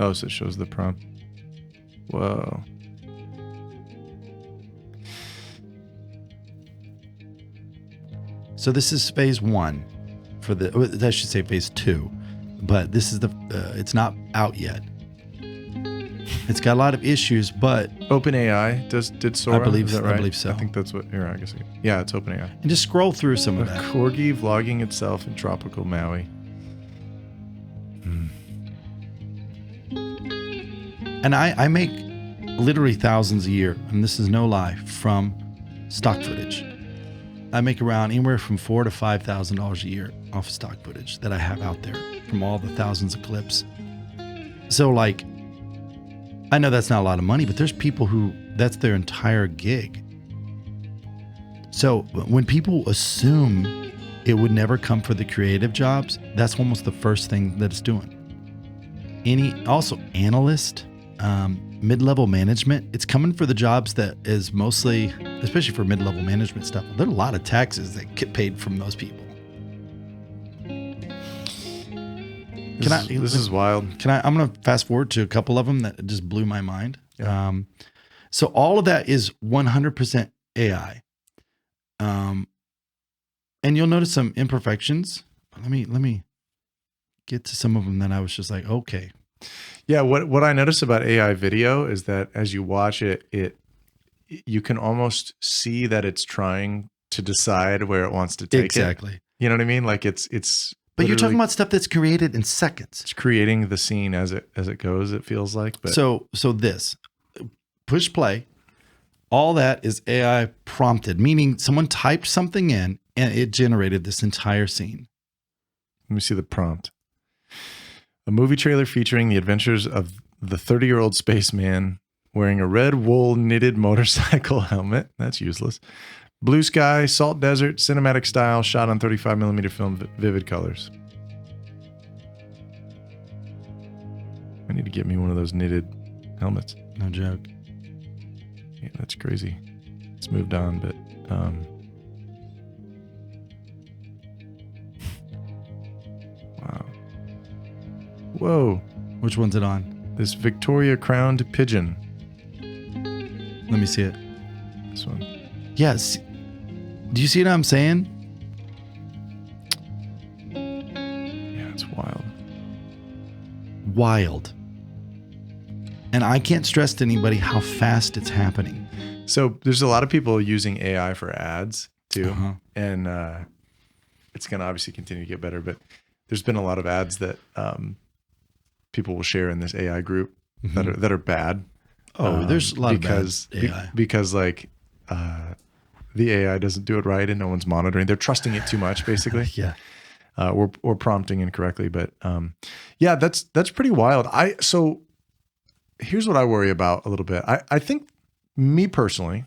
Oh, so it shows the prompt. Whoa. So this is phase 1 for I should say phase 2, but this is it's not out yet. It's got a lot of issues, but OpenAI did Sora. I believe is that right? I believe so. I think that's what. Here, I guess. Yeah, it's OpenAI. And just scroll through some of that. Corgi vlogging itself in tropical Maui. And I make literally thousands a year, and this is no lie, from stock footage. I make around anywhere from $4,000 to $5,000 a year off of stock footage that I have out there from all the thousands of clips. So like, I know that's not a lot of money, but there's people who that's their entire gig. So when people assume it would never come for the creative jobs, that's almost the first thing that it's doing. Also analyst, mid-level management, it's coming for the jobs that is mostly, especially for mid-level management stuff, there are a lot of taxes that get paid from those people. This is wild. I'm going to fast forward to a couple of them that just blew my mind. Yeah. So all of that is 100% AI. And you'll notice some imperfections. Let me get to some of them that I was just like, okay. Yeah, what I notice about AI video is that as you watch it you can almost see that it's trying to decide where it wants to take it. Exactly. You know what I mean? Like it's But you're talking about stuff that's created in seconds. It's creating the scene as it goes, it feels like. But so this push play, all that is AI prompted, meaning someone typed something in and it generated this entire scene. Let me see the prompt. A movie trailer featuring the adventures of the 30-year-old spaceman wearing a red wool knitted motorcycle helmet. That's useless. Blue sky, salt desert, cinematic style, shot on 35mm film, vivid colors. I need to get me one of those knitted helmets. No joke. Yeah, that's crazy. It's moved on, but wow. Whoa. Which one's it on? This Victoria crowned pigeon. Let me see it. This one. Yes. Do you see what I'm saying? Yeah, it's wild. Wild. And I can't stress to anybody how fast it's happening. So there's a lot of people using AI for ads too. Uh-huh. And it's going to obviously continue to get better, but there's been a lot of ads that people will share in this AI group that are bad. Oh, there's a lot of bad AI. Because like the AI doesn't do it right and no one's monitoring. They're trusting it too much, basically. Yeah. Or prompting incorrectly. But yeah, that's pretty wild. So here's what I worry about a little bit. I think me personally,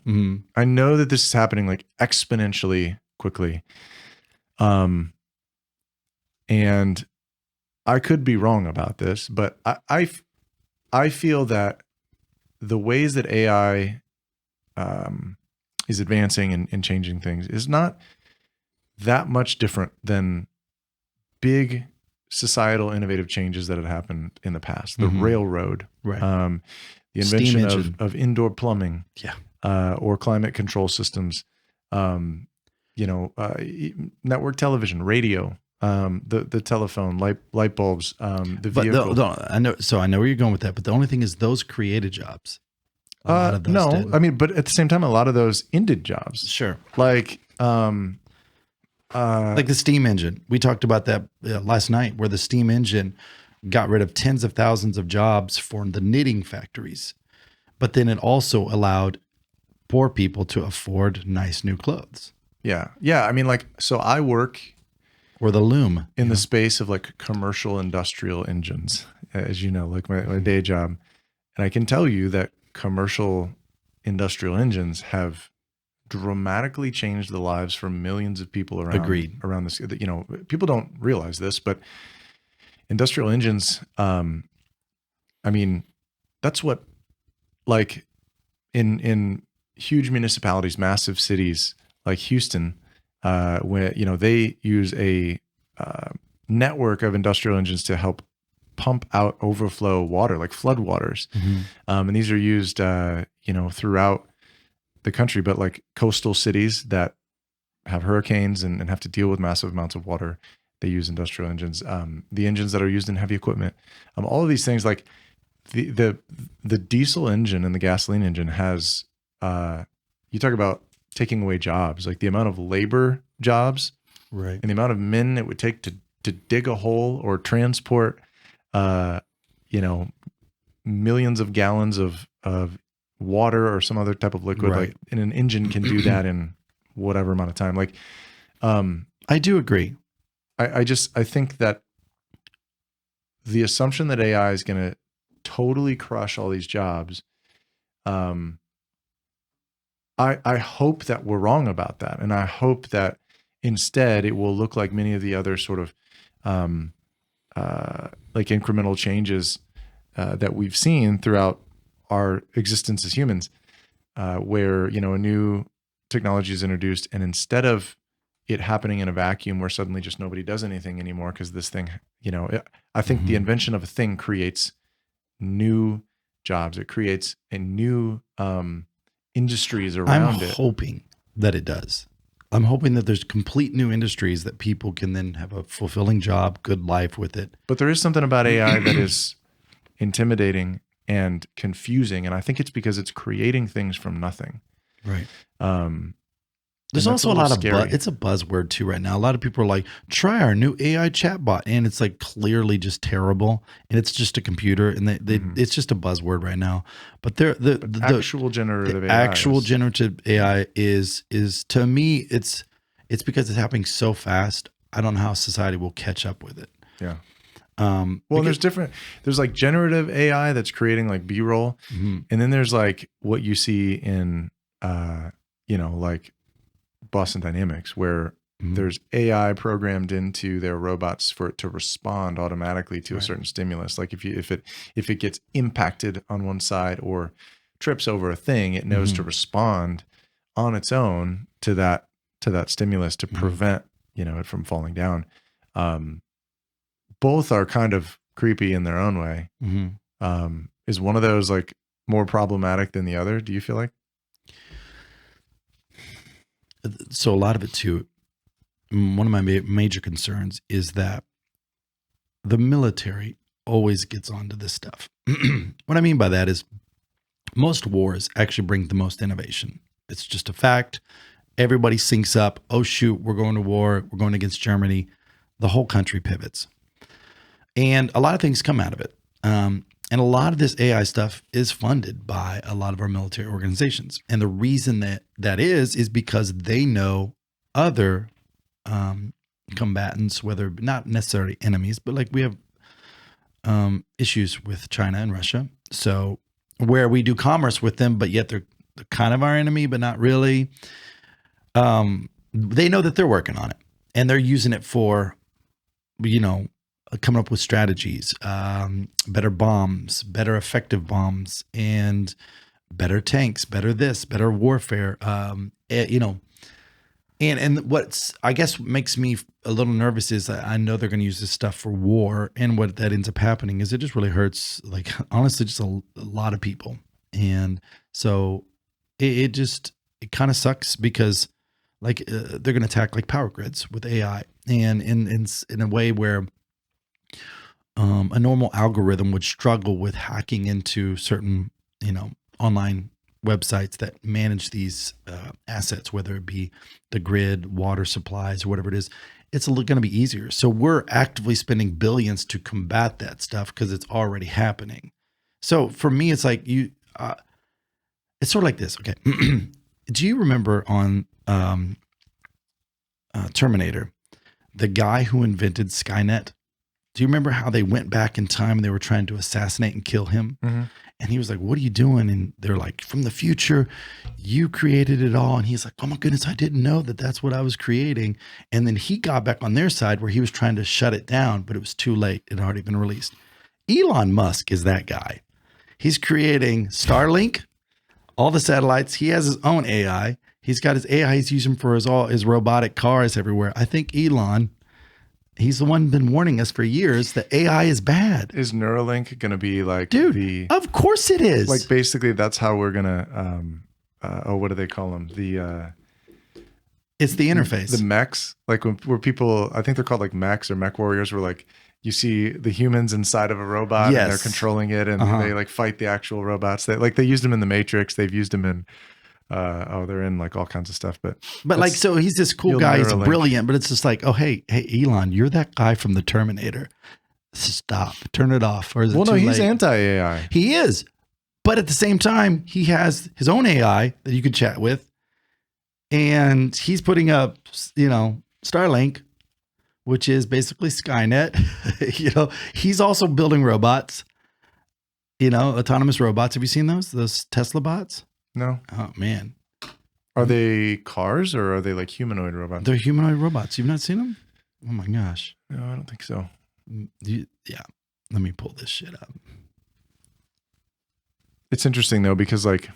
I know that this is happening like exponentially quickly. And I could be wrong about this, but I feel that the ways that AI is advancing and changing things is not that much different than big societal innovative changes that had happened in the past. The railroad, right? The invention of indoor plumbing, or climate control systems, network television, radio, the telephone, light bulbs, the vehicle. I know where you're going with that, but the only thing is those created jobs. A lot of those didn't. I mean, but at the same time, a lot of those ended jobs. Sure. Like the steam engine. We talked about that last night, where the steam engine got rid of tens of thousands of jobs for the knitting factories. But then it also allowed poor people to afford nice new clothes. Yeah. Yeah. I mean, like, so I work or the loom in the space of like commercial industrial engines, as you know, like my day job. And I can tell you that commercial industrial engines have dramatically changed the lives for millions of people around this. You know, people don't realize this, but industrial engines, I mean, that's what, like in huge municipalities, massive cities like Houston, when, you know, they use a network of industrial engines to help pump out overflow water, like flood waters. And these are used, throughout the country, but like coastal cities that have hurricanes and have to deal with massive amounts of water, they use industrial engines. The engines that are used in heavy equipment, all of these things, like the diesel engine and the gasoline engine has, you talk about taking away jobs, like the amount of labor jobs, right, and the amount of men it would take to dig a hole or transport, millions of gallons of water or some other type of liquid, Right. like, and an engine can do that in whatever amount of time. Like, I do agree. I think that the assumption that AI is going to totally crush all these jobs, I hope that we're wrong about that. And I hope that instead it will look like many of the other sort of like incremental changes that we've seen throughout our existence as humans, where, you know, a new technology is introduced, and instead of it happening in a vacuum where suddenly just nobody does anything anymore because this thing, you know, I think the invention of a thing creates new jobs. It creates a new industries around it. I'm hoping that it does. I'm hoping that there's complete new industries that people can then have a fulfilling job, good life with it. But there is something about AI that is intimidating and confusing, and I think it's because it's creating things from nothing. Right. There's also a lot of it's a buzzword too right now. A lot of people are like, try our new AI chatbot, and it's like clearly just terrible, and it's just a computer, and it's just a buzzword right now. But the actual generative AI, generative AI is to me, it's because it's happening so fast. I don't know how society will catch up with it. Yeah. Well, there's like generative AI that's creating like B-roll, and then there's like what you see in you know, like Boston Dynamics, where there's AI programmed into their robots for it to respond automatically to a certain stimulus. Like if it gets impacted on one side or trips over a thing, it knows to respond on its own to that stimulus to prevent, you know, it from falling down. Both are kind of creepy in their own way. Is one of those like more problematic than the other? Do you feel like? So a lot of it too, one of my major concerns is that the military always gets onto this stuff. What I mean by that is most wars actually bring the most innovation. It's just a fact. Everybody syncs up. Oh, shoot, we're going to war. We're going against Germany. The whole country pivots. And a lot of things come out of it. And a lot of this AI stuff is funded by a lot of our military organizations. And the reason that is because they know other combatants, whether not necessarily enemies, but like we have issues with China and Russia. So where we do commerce with them, but yet they're kind of our enemy, but not really. They know that they're working on it, and they're using it for, you know, coming up with strategies, better bombs, better effective bombs, and better tanks, better this, better warfare. You know, and what's, I guess, makes me a little nervous is that I know they're going to use this stuff for war, and what that ends up happening is it just really hurts, like, honestly, just a lot of people. And so it kind of sucks because, like, they're going to attack like power grids with AI, and in a way where a normal algorithm would struggle with hacking into certain, you know, online websites that manage these assets, whether it be the grid, water supplies, or whatever it is. It's going to be easier. So we're actively spending billions to combat that stuff because it's already happening. So for me, it's like it's sort of like this. Okay. Do you remember on Terminator, the guy who invented Skynet? Do you remember how they went back in time and they were trying to assassinate and kill him? And he was like, what are you doing? And they're like, from the future, you created it all. And he's like, oh my goodness, I didn't know that that's what I was creating. And then he got back on their side where he was trying to shut it down, but it was too late. It had already been released. Elon Musk is that guy. He's creating Starlink, all the satellites. He has his own AI. He's got his AI. He's using for his robotic cars everywhere. I think Elon, he's the one been warning us for years that AI is bad. Is Neuralink going to be like, dude? Of course it is. Like, basically, that's how we're going to. What do they call them? It's the interface. The mechs, like where people, I think they're called like mechs or mech warriors, where like you see the humans inside of a robot and they're controlling it, and they like fight the actual robots. They used them in the Matrix. They've used them in. They're in like all kinds of stuff, but like, so he's this cool guy. He's brilliant, but it's just like, oh, hey, Elon, you're that guy from the Terminator. stop, turn it off. Or is it Well, no, too he's late? anti-AI. He is. But at the same time, he has his own AI that you can chat with. And he's putting up, Starlink, which is basically Skynet. He's also building robots, autonomous robots. Have you seen those Tesla bots? No. Oh, man. Are they cars or are they like humanoid robots? They're humanoid robots. You've not seen them? Oh, my gosh. No, I don't think so. Yeah. Let me pull this shit up. It's interesting though, because like,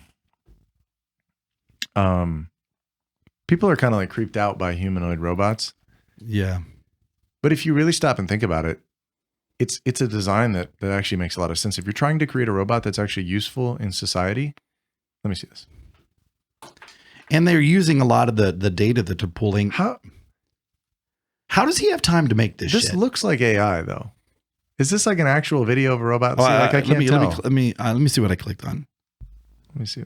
people are kind of like creeped out by humanoid robots. Yeah. But if you really stop and think about it, it's a design that actually makes a lot of sense. If you're trying to create a robot that's actually useful in society, let me see this. And they're using a lot of the data that they're pulling. How does he have time to make this shit? This looks like AI though. Is this like an actual video of a robot? See, like I can't tell. Let me see what I clicked on. Let me see.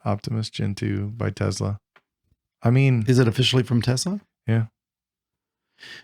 Optimus Gen 2 by Tesla. I mean, is it officially from Tesla? Yeah.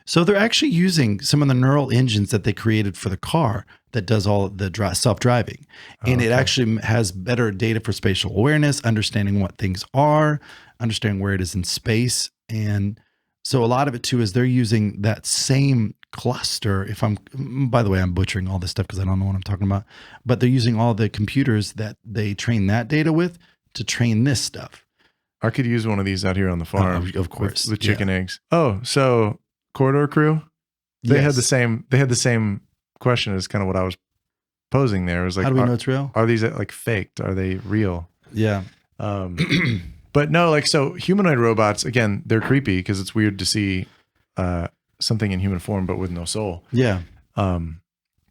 So they're actually using some of the neural engines that they created for the car that does all of the self-driving. And it actually has better data for spatial awareness, understanding what things are, understanding where it is in space. And so a lot of it too is they're using that same cluster. By the way, I'm butchering all this stuff because I don't know what I'm talking about, but they're using all the computers that they train that data with to train this stuff. I could use one of these out here on the farm. Of course. With chicken eggs. Oh, so Corridor Crew, they had the same question as kind of what I was posing there. It was like, how do we know it's real? Are these like faked? Are they real? Yeah. But no, like, so humanoid robots, again, they're creepy because it's weird to see something in human form, but with no soul. Yeah. But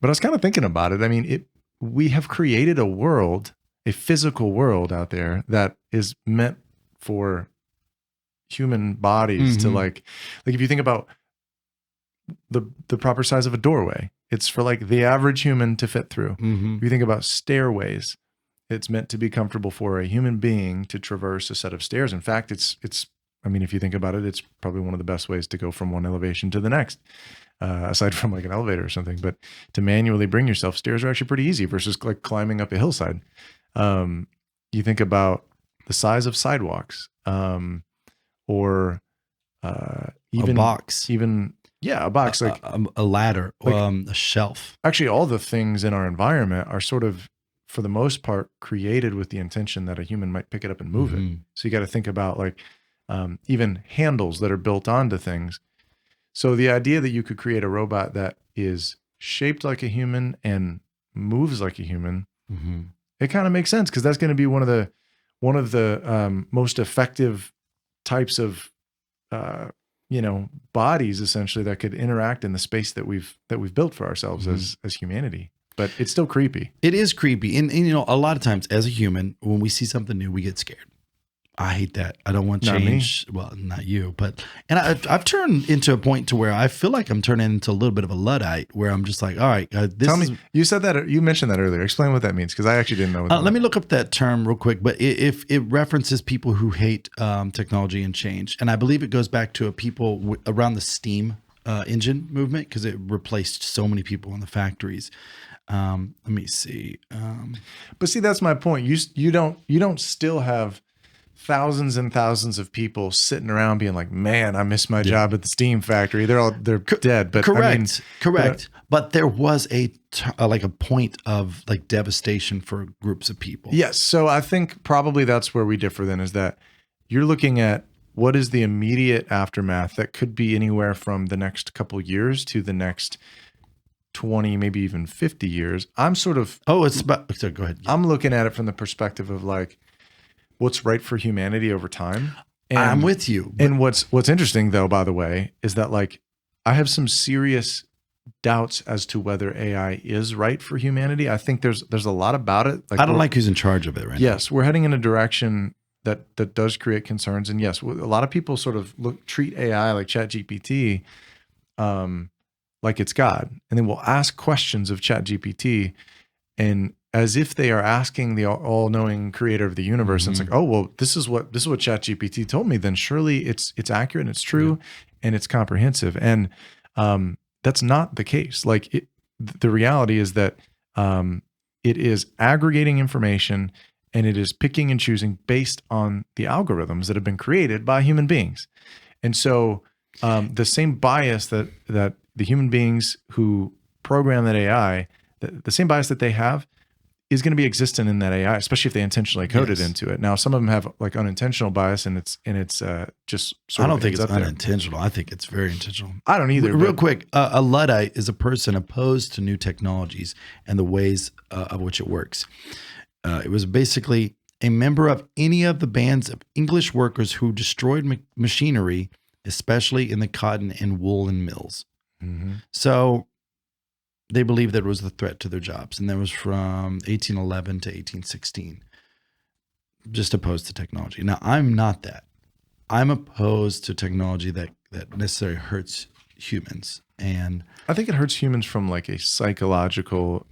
I was kind of thinking about it. I mean, we have created a world, a physical world out there that is meant for human bodies to like if you think about the proper size of a doorway, it's for like the average human to fit through. If you think about stairways, it's meant to be comfortable for a human being to traverse a set of stairs. In fact, it's I mean, if you think about it, it's probably one of the best ways to go from one elevation to the next, aside from like an elevator or something. But to manually bring yourself, stairs are actually pretty easy versus like climbing up a hillside. You think about the size of sidewalks, or even a box, a box, like a ladder, a shelf. Actually, all the things in our environment are sort of, for the most part, created with the intention that a human might pick it up and move it. So you got to think about like even handles that are built onto things. So the idea that you could create a robot that is shaped like a human and moves like a human, it kind of makes sense, because that's going to be one of the most effective types of bodies essentially that could interact in the space that we've built for ourselves as humanity. But it's still creepy. It is creepy. And a lot of times as a human, when we see something new, we get scared. I hate that. I don't want change. Well, not you, but I've turned into a point to where I feel like I'm turning into a little bit of a Luddite, where I'm just like, all right, tell me. You said that, you mentioned that earlier. Explain what that means, because I actually didn't know. Let me look up that term real quick. But if it references people who hate technology and change, and I believe it goes back to people around the steam engine movement, because it replaced so many people in the factories. Let me see. But see, that's my point. You don't still have thousands and thousands of people sitting around being like, man, I miss my job at the steam factory. They're dead. But correct. But there was a point of like devastation for groups of people. Yes. So I think probably that's where we differ then, is that you're looking at what is the immediate aftermath that could be anywhere from the next couple years to the next 20, maybe even 50 years. I'm sort of, go ahead. Yeah. I'm looking at it from the perspective of like, what's right for humanity over time. And, I'm with you. And what's interesting though, by the way, is that like, I have some serious doubts as to whether AI is right for humanity. I think there's a lot about it. Like, I don't like who's in charge of it right now. Yes, we're heading in a direction that does create concerns. And yes, a lot of people sort of treat AI like ChatGPT, like it's God. And then we'll ask questions of ChatGPT and as if they are asking the all-knowing creator of the universe. And it's like, oh, well, this is what ChatGPT told me. Then surely it's accurate and it's true and it's comprehensive. And that's not the case. Like the reality is that it is aggregating information and it is picking and choosing based on the algorithms that have been created by human beings. And so the same bias that the human beings who program that AI, the same bias that they have is going to be existent in that AI, especially if they intentionally coded into it. Now, some of them have like unintentional bias, and it's just sort I don't of think it's ends up there. unintentional. I think it's very intentional. I don't either. Real but- quick, a Luddite is a person opposed to new technologies and the ways of which it works. It was basically a member of any of the bands of English workers who destroyed machinery, especially in the cotton and woolen mills. Mhm. So they believed that it was the threat to their jobs. And that was from 1811 to 1816. Just opposed to technology. Now, I'm not that. I'm opposed to technology that necessarily hurts humans. And I think it hurts humans from like a psychological,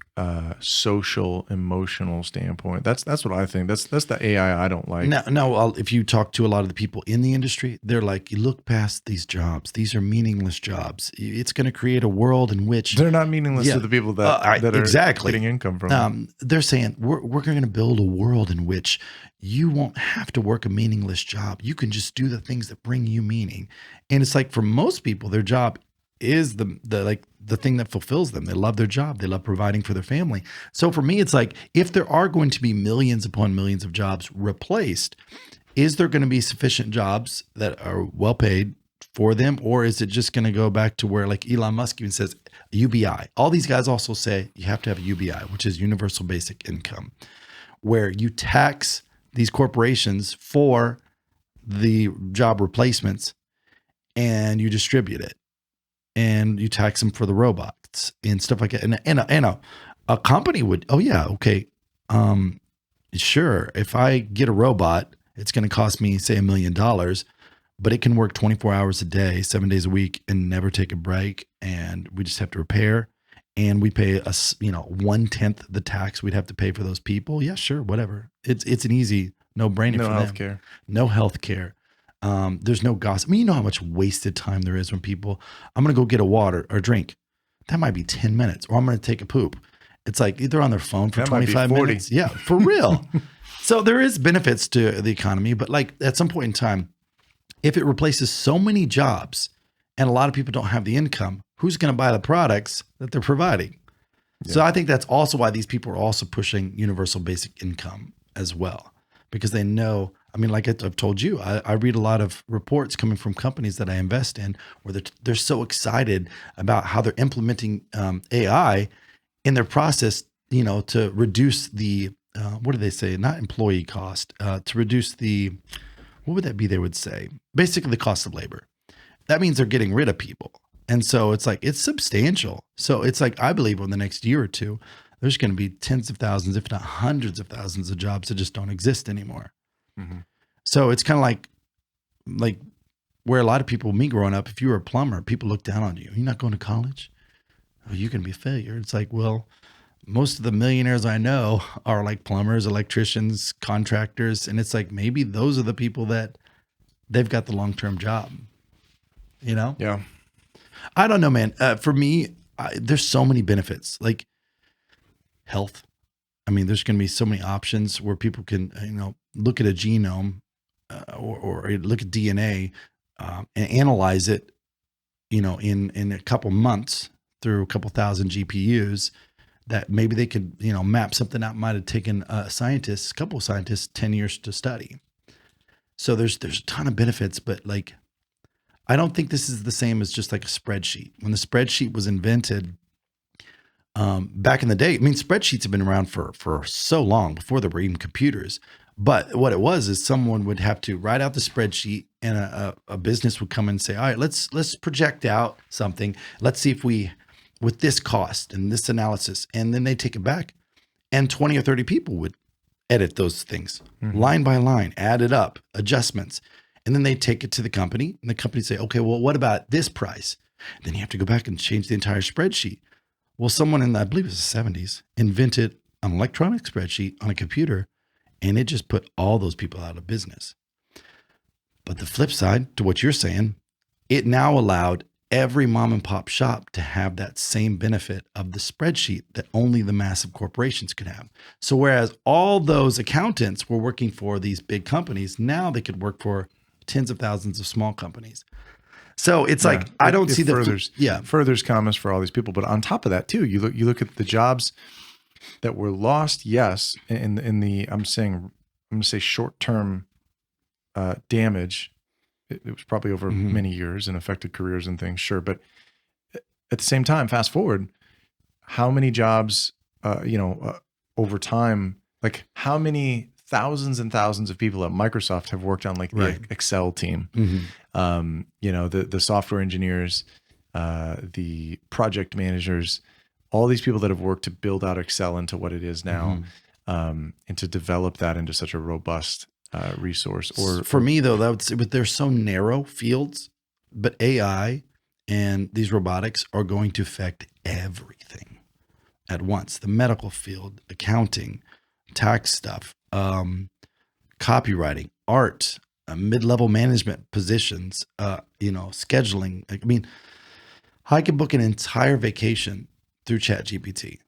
social, emotional standpoint. That's what I think. That's the AI I don't like. now, if you talk to a lot of the people in the industry, they're like, you look past these jobs. These are meaningless jobs. It's going to create a world in which They're not meaningless to the people that are exactly getting income from it. They're saying we're going to build a world in which you won't have to work a meaningless job. You can just do the things that bring you meaning. And it's like for most people, their job is the thing that fulfills them. They love their job. They love providing for their family. So for me, it's like if there are going to be millions upon millions of jobs replaced, is there going to be sufficient jobs that are well paid for them? Or is it just going to go back to where like Elon Musk even says UBI? All these guys also say you have to have a UBI, which is universal basic income, where you tax these corporations for the job replacements and you distribute it. And you tax them for the robots and stuff like that. And a company would, oh yeah, okay, sure. If I get a robot, it's going to cost me say $1 million, but it can work 24 hours a day, 7 days a week, and never take a break. And we just have to repair, and we pay 1/10 the tax we'd have to pay for those people. Yeah, sure, whatever. It's an easy no-brainer. No for them. healthcare. No healthcare. There's no gossip. I mean, you know how much wasted time there is when people, I'm going to go get a water or drink. That might be 10 minutes, or I'm going to take a poop. It's like they're on their phone for That might be 25 40. minutes. Yeah, for real. So there is benefits to the economy, but like at some point in time, if it replaces so many jobs and a lot of people don't have the income, who's going to buy the products that they're providing? Yeah. So I think that's also why these people are also pushing universal basic income as well, because they know, I mean, like I've told you, I read a lot of reports coming from companies that I invest in where they're so excited about how they're implementing AI in their process, to reduce the, what do they say? Not employee cost, to reduce the, what would that be? They would say basically the cost of labor. That means they're getting rid of people. And so it's like, it's substantial. So it's like, I believe in the next year or two, there's going to be tens of thousands, if not hundreds of thousands of jobs that just don't exist anymore. Mm-hmm. So it's kind of like where a lot of people, me growing up, if you were a plumber, people look down on you. You're not going to college? Oh, you can be a failure. It's like, well, most of the millionaires I know are like plumbers, electricians, contractors. And it's like, maybe those are the people that they've got the long-term job, Yeah. I don't know, man. For me, there's so many benefits, like health. I mean, there's going to be so many options where people can, look at a genome or look at DNA and analyze it, in a couple months through a couple thousand GPUs, that maybe they could, map something out. Might have taken a couple of scientists 10 years to study. So there's a ton of benefits, but like, I don't think this is the same as just like a spreadsheet. When the spreadsheet was invented, back in the day, I mean, spreadsheets have been around for so long before there were even computers. But what it was is someone would have to write out the spreadsheet, and a business would come and say, all right, let's project out something. Let's see if with this cost and this analysis, and then they take it back, and 20 or 30 people would edit those things line by line, add it up, adjustments. And then they take it to the company, and the company say, okay, well, what about this price? Then you have to go back and change the entire spreadsheet. Well, someone in, I believe it was the 70s, invented an electronic spreadsheet on a computer, and it just put all those people out of business. But the flip side to what you're saying, it now allowed every mom and pop shop to have that same benefit of the spreadsheet that only the massive corporations could have. So whereas all those accountants were working for these big companies, now they could work for tens of thousands of small companies. So it's like, I don't see furthers commerce for all these people. But on top of that too, you look at the jobs that were lost. Yes. In the, I'm going to say short-term damage. It was probably over many years and affected careers and things. Sure. But at the same time, fast forward, how many jobs, over time, like how many thousands and thousands of people at Microsoft have worked on like the Excel team, the software engineers, the project managers, all these people that have worked to build out Excel into what it is now, and to develop that into such a robust resource. Or for me though, they're so narrow fields, but AI and these robotics are going to affect everything at once. The medical field, accounting, tax stuff, copywriting, art, mid-level management positions, scheduling. I mean, I can book an entire vacation through ChatGPT.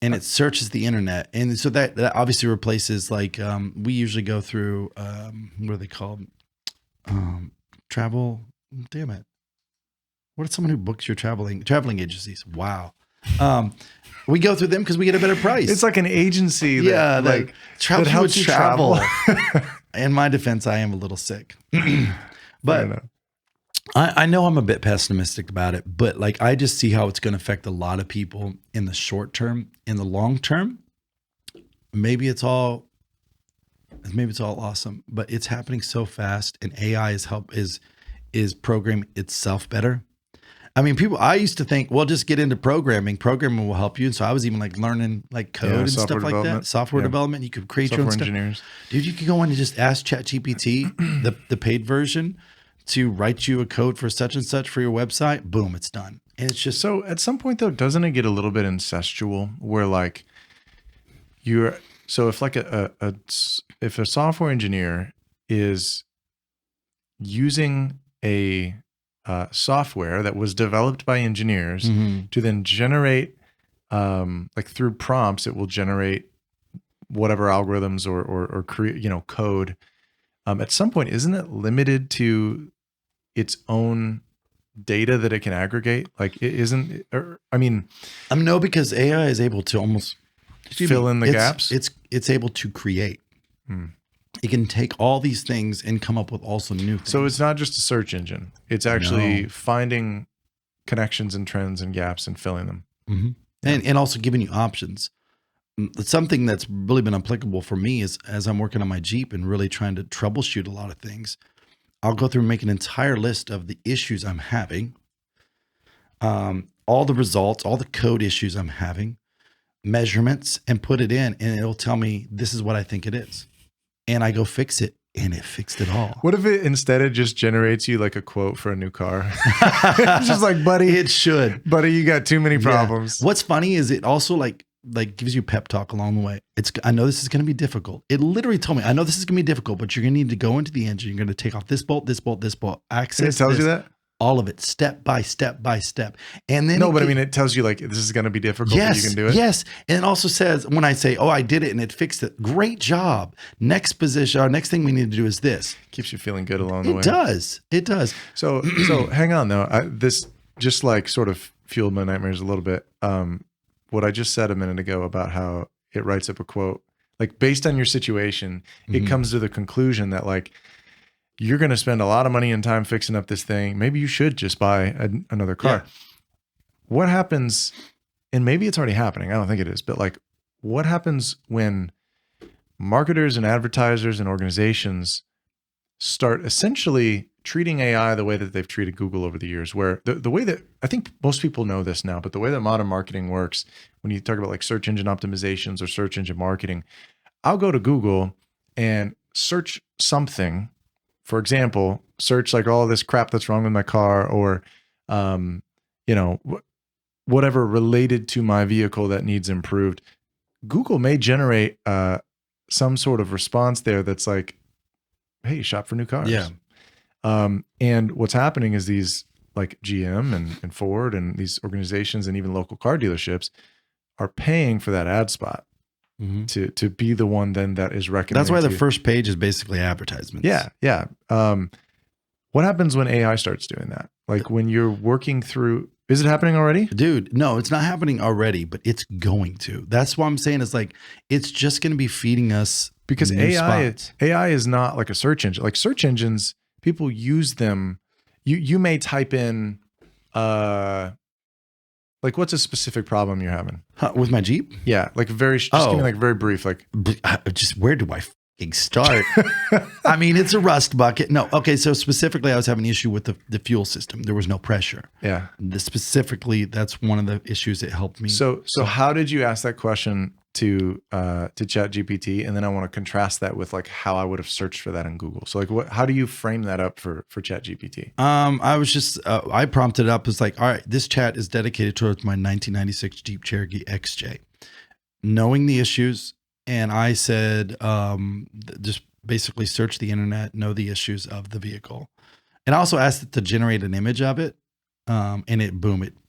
And it searches the internet. And so that obviously replaces like, we usually go through, what are they called? Travel, damn it. What is someone who books your traveling agencies? Wow. We go through them because we get a better price. It's like an agency that helps you travel. In my defense, I am a little sick. But I know I'm a bit pessimistic about it, but like I just see how it's going to affect a lot of people in the short term. In the long term, maybe it's all awesome, but it's happening so fast, and AI is programming itself better. I mean, I used to think, well, just get into programming. Programming will help you. And so I was even like learning like code and stuff like that. Software development. You could create your own engineers. Stuff. Dude, you could go in and just ask ChatGPT, the paid version, to write you a code for such and such for your website. Boom, it's done. And it's just so at some point though, doesn't it get a little bit incestual where like if like if a software engineer is using a software that was developed by engineers to then generate, like through prompts, it will generate whatever algorithms or create, code. At some point, isn't it limited to its own data that it can aggregate? Like it isn't, no, because AI is able to almost fill in the gaps. It's able to create. It can take all these things and come up with also new things. So it's not just a search engine. It's actually finding connections and trends and gaps and filling them. And also giving you options. Something that's really been applicable for me is as I'm working on my Jeep and really trying to troubleshoot a lot of things, I'll go through and make an entire list of the issues I'm having, all the results, all the code issues I'm having, measurements, and put it in, and it'll tell me this is what I think it is. And I go fix it, and it fixed it all. What if it instead just generates you like a quote for a new car? It's just like, buddy, it should. Buddy, you got too many problems. What's funny is it also like gives you pep talk along the way. I know this is going to be difficult. It literally told me, I know this is going to be difficult, but you're going to need to go into the engine. You're going to take off this bolt, this bolt, this bolt. Access. It tells you that? All of it, step by step by step. And then it tells you like this is going to be difficult. Yes, but you can do it. Yes, and it also says when I say, "Oh, I did it and it fixed it. Great job. Next position. Our next thing we need to do is this." Keeps you feeling good along the way. It does. It does. So hang on though. This just like sort of fueled my nightmares a little bit. What I just said a minute ago about how it writes up a quote, like based on your situation, it comes to the conclusion that like, you're going to spend a lot of money and time fixing up this thing. Maybe you should just buy another car. Yeah. What happens, and maybe it's already happening, I don't think it is, but like what happens when marketers and advertisers and organizations start essentially treating AI the way that they've treated Google over the years, where the way that, I think most people know this now, but the way that modern marketing works, when you talk about like search engine optimizations or search engine marketing, I'll go to Google and search something. For example, search like all this crap that's wrong with my car, or, whatever related to my vehicle that needs improved. Google may generate some sort of response there that's like, hey, shop for new cars. Yeah. And what's happening is these like GM and Ford and these organizations and even local car dealerships are paying for that ad spot to be the one then that is recommended. That's why the first page is basically advertisements. Yeah. What happens when AI starts doing that? Like when you're working through, is it happening already? Dude, no, it's not happening already, but it's going to. That's what I'm saying. It's like, it's just going to be feeding us because new spots. AI is not like a search engine. Like search engines, people use them. You may type in, like what's a specific problem you're having? With my Jeep? Yeah. Like give me like very brief, like just where do I fucking start? I mean, it's a rust bucket. No. Okay. So specifically I was having an issue with the fuel system. There was no pressure. Yeah. Specifically, that's one of the issues that helped me. So how did you ask that question to ChatGPT? And then I want to contrast that with like how I would have searched for that in Google. So like how do you frame that up for ChatGPT? I was just, I prompted it up as like, all right, this chat is dedicated towards my 1996 Jeep Cherokee XJ. Knowing the issues, and I said, just basically search the internet, know the issues of the vehicle. And I also asked it to generate an image of it. And it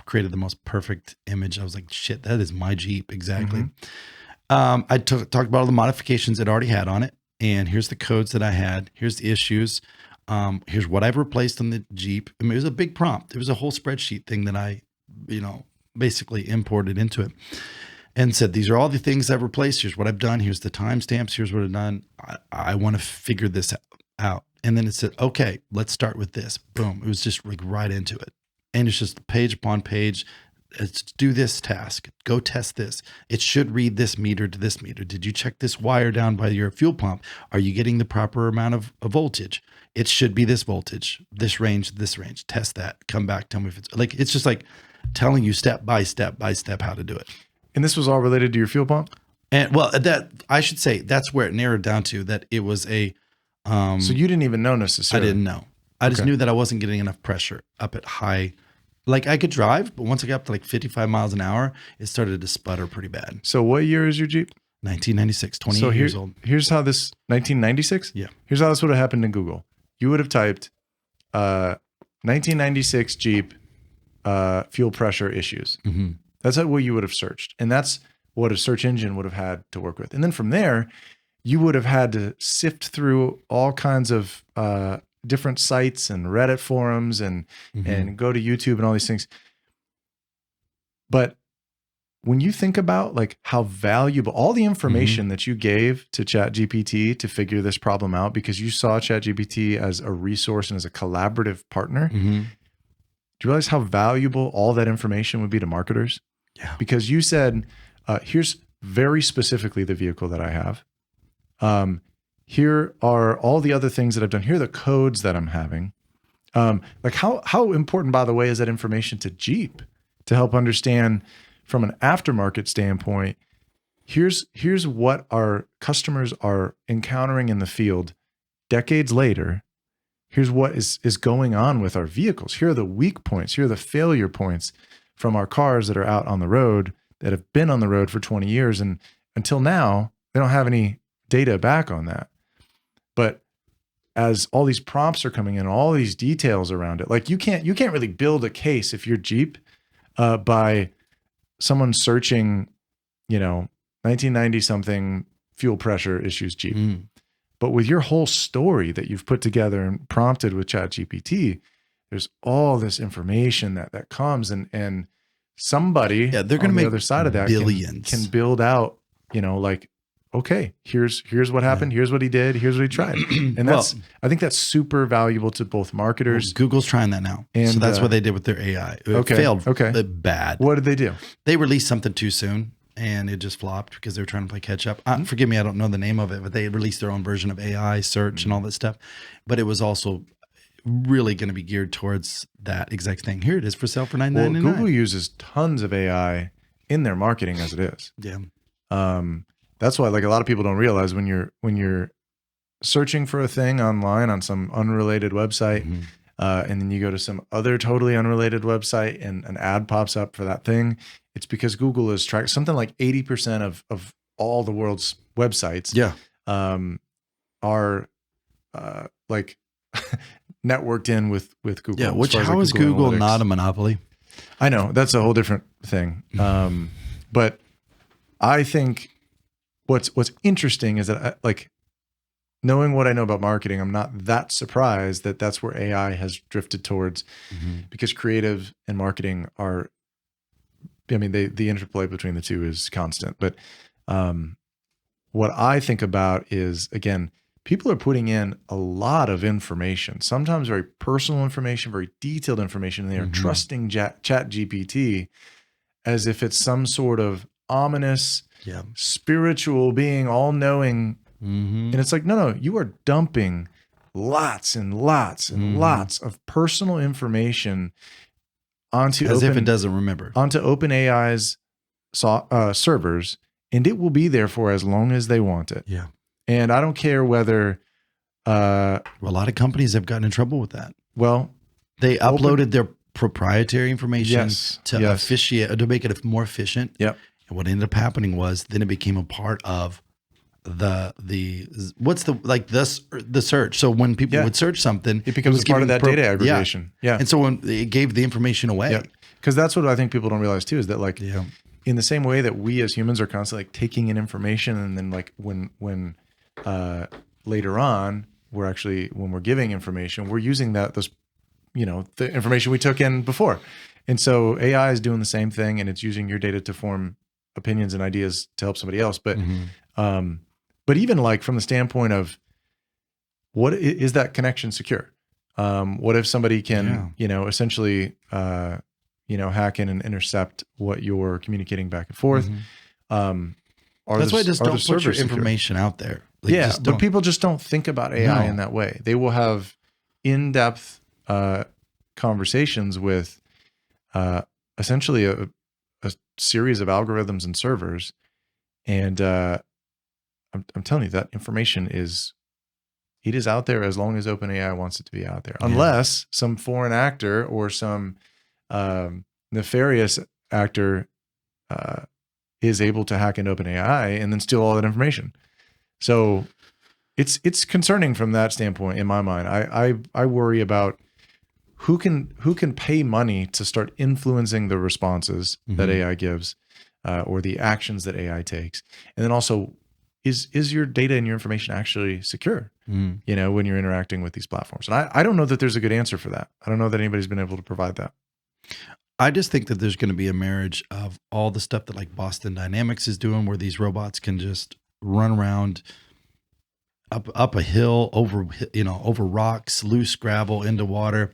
created the most perfect image. I was like, shit, that is my Jeep. Exactly. I talked about all the modifications it already had on it. And here's the codes that I had. Here's the issues. Here's what I've replaced on the Jeep. I mean, it was a big prompt. It was a whole spreadsheet thing that I, basically imported into it. And said, these are all the things I've replaced. Here's what I've done. Here's the timestamps. Here's what I've done. I want to figure this out. And then it said, okay, let's start with this. Boom. It was just like right into it. And it's just page upon page. Let's do this task. Go test this. It should read this meter to this meter. Did you check this wire down by your fuel pump? Are you getting the proper amount of voltage? It should be this voltage, this range, this range. Test that. Come back. Tell me if it's like, it's just like telling you step by step how to do it. And this was all related to your fuel pump? And well, that I should say that's where it narrowed down to, that it was a. So you didn't even know necessarily? I didn't know. I just knew that I wasn't getting enough pressure up at high. Like I could drive, but once I got up to like 55 miles an hour, it started to sputter pretty bad. So what year is your Jeep? 1996, 28 years old. Here's how this, 1996? Yeah. Here's how this would have happened in Google. You would have typed 1996 Jeep fuel pressure issues. That's what you would have searched. And that's what a search engine would have had to work with. And then from there, you would have had to sift through all kinds of different sites and Reddit forums and go to YouTube and all these things. But when you think about like how valuable all the information that you gave to ChatGPT to figure this problem out, because you saw ChatGPT as a resource and as a collaborative partner, do you realize how valuable all that information would be to marketers? Yeah. Because you said, here's very specifically the vehicle that I have. Here are all the other things that I've done. Here are the codes that I'm having. Like how important, by the way, is that information to Jeep to help understand from an aftermarket standpoint? Here's what our customers are encountering in the field decades later. Here's what is going on with our vehicles. Here are the weak points. Here are the failure points from our cars that are out on the road, that have been on the road for 20 years. And until now, they don't have any data back on that. But as all these prompts are coming in, all these details around it, like you can't really build a case if you're Jeep by someone searching, 1990 something fuel pressure issues Jeep. But with your whole story that you've put together and prompted with ChatGPT, there's all this information that comes and somebody they're going to make the other side of that billions can build out, like, okay, here's what happened. Here's what he did. Here's what he tried. And I think that's super valuable to both marketers. Google's trying that now. And so that's what they did with their AI. It failed bad. What did they do? They released something too soon and it just flopped because they were trying to play catch up. Forgive me, I don't know the name of it, but they released their own version of AI search and all that stuff. But it was also really going to be geared towards that exact thing. Here it is for sale for $9.99. Well, Google uses tons of AI in their marketing as it is. Yeah. That's why like a lot of people don't realize when you're searching for a thing online on some unrelated website, and then you go to some other totally unrelated website and an ad pops up for that thing, it's because Google is tracking something like 80% of all the world's websites. Yeah. Are like networked in with Google. Yeah, as which far as, how like, is Google Analytics. not a monopoly? I know that's a whole different thing. But I think what's interesting is that like knowing what I know about marketing, I'm not that surprised that that's where AI has drifted towards, because creative and marketing are, I mean, the interplay between the two is constant. But what I think about is, again, people are putting in a lot of information, sometimes very personal information, very detailed information, and they are trusting Chat GPT as if it's some sort of ominous, spiritual being, all knowing. And it's like, no, you are dumping lots and lots and lots of personal information onto As if it doesn't remember. onto OpenAI's servers, and it will be there for as long as they want it. Yeah. And I don't care whether A lot of companies have gotten in trouble with that. well, They uploaded their proprietary information to Yes. to make it more efficient. Yep. And what ended up happening was then it became a part of the search. So when people would search something, it becomes was a part of giving that data aggregation. Yeah. And so when it gave the information away. Yeah. Because that's what I think people don't realize too, is that like in the same way that we as humans are constantly like taking in information, and then like when later on when we're giving information, we're using the information we took in before. And so AI is doing the same thing, and it's using your data to form opinions and ideas to help somebody else. But but even like from the standpoint of what is that connection secure? What if somebody can, essentially, hack in and intercept what you're communicating back and forth? That's why just don't put your information out there. Like, but people just don't think about AI in that way. They will have in-depth conversations with essentially a series of algorithms and servers. And I'm telling you, that information is out there as long as OpenAI wants it to be out there, unless some foreign actor or some nefarious actor is able to hack into OpenAI and then steal all that information. So it's concerning from that standpoint in my mind. I worry about who can pay money to start influencing the responses that AI gives, or the actions that AI takes, and then also is your data and your information actually secure? When you're interacting with these platforms. And I don't know that there's a good answer for that. I don't know that anybody's been able to provide that. I just think that there's going to be a marriage of all the stuff that like Boston Dynamics is doing, where these robots can just run around up a hill, over rocks, loose gravel, into water.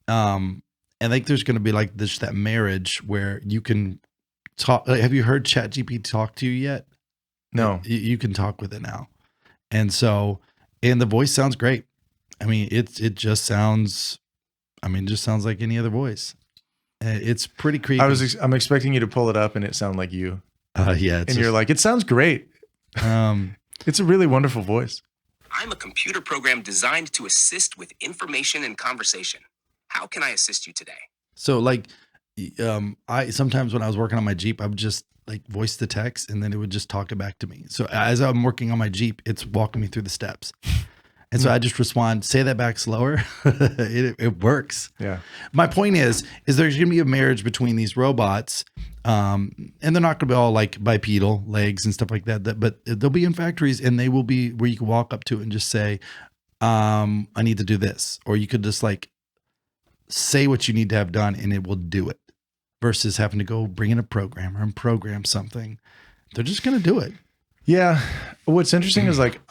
And I think there's going to be like that marriage where you can talk. Have you heard ChatGPT talk to you yet? No. You can talk with it now. And so, and the voice sounds great. I mean, it just sounds like any other voice. It's pretty creepy. I'm expecting you to pull it up and it sound like you. You're like, it sounds great. It's a really wonderful voice. I'm a computer program designed to assist with information and conversation. How can I assist you today? So like, I sometimes when I was working on my Jeep, I would just like voice the text and then it would just talk it back to me. So as I'm working on my Jeep, it's walking me through the steps. And so I just respond, say that back slower. It works. Yeah. My point is there's going to be a marriage between these robots, and they're not going to be all like bipedal legs and stuff like that. But they'll be in factories, and they will be where you can walk up to it and just say, I need to do this. Or you could just like say what you need to have done and it will do it, versus having to go bring in a programmer and program something. They're just going to do it. Yeah. What's interesting is like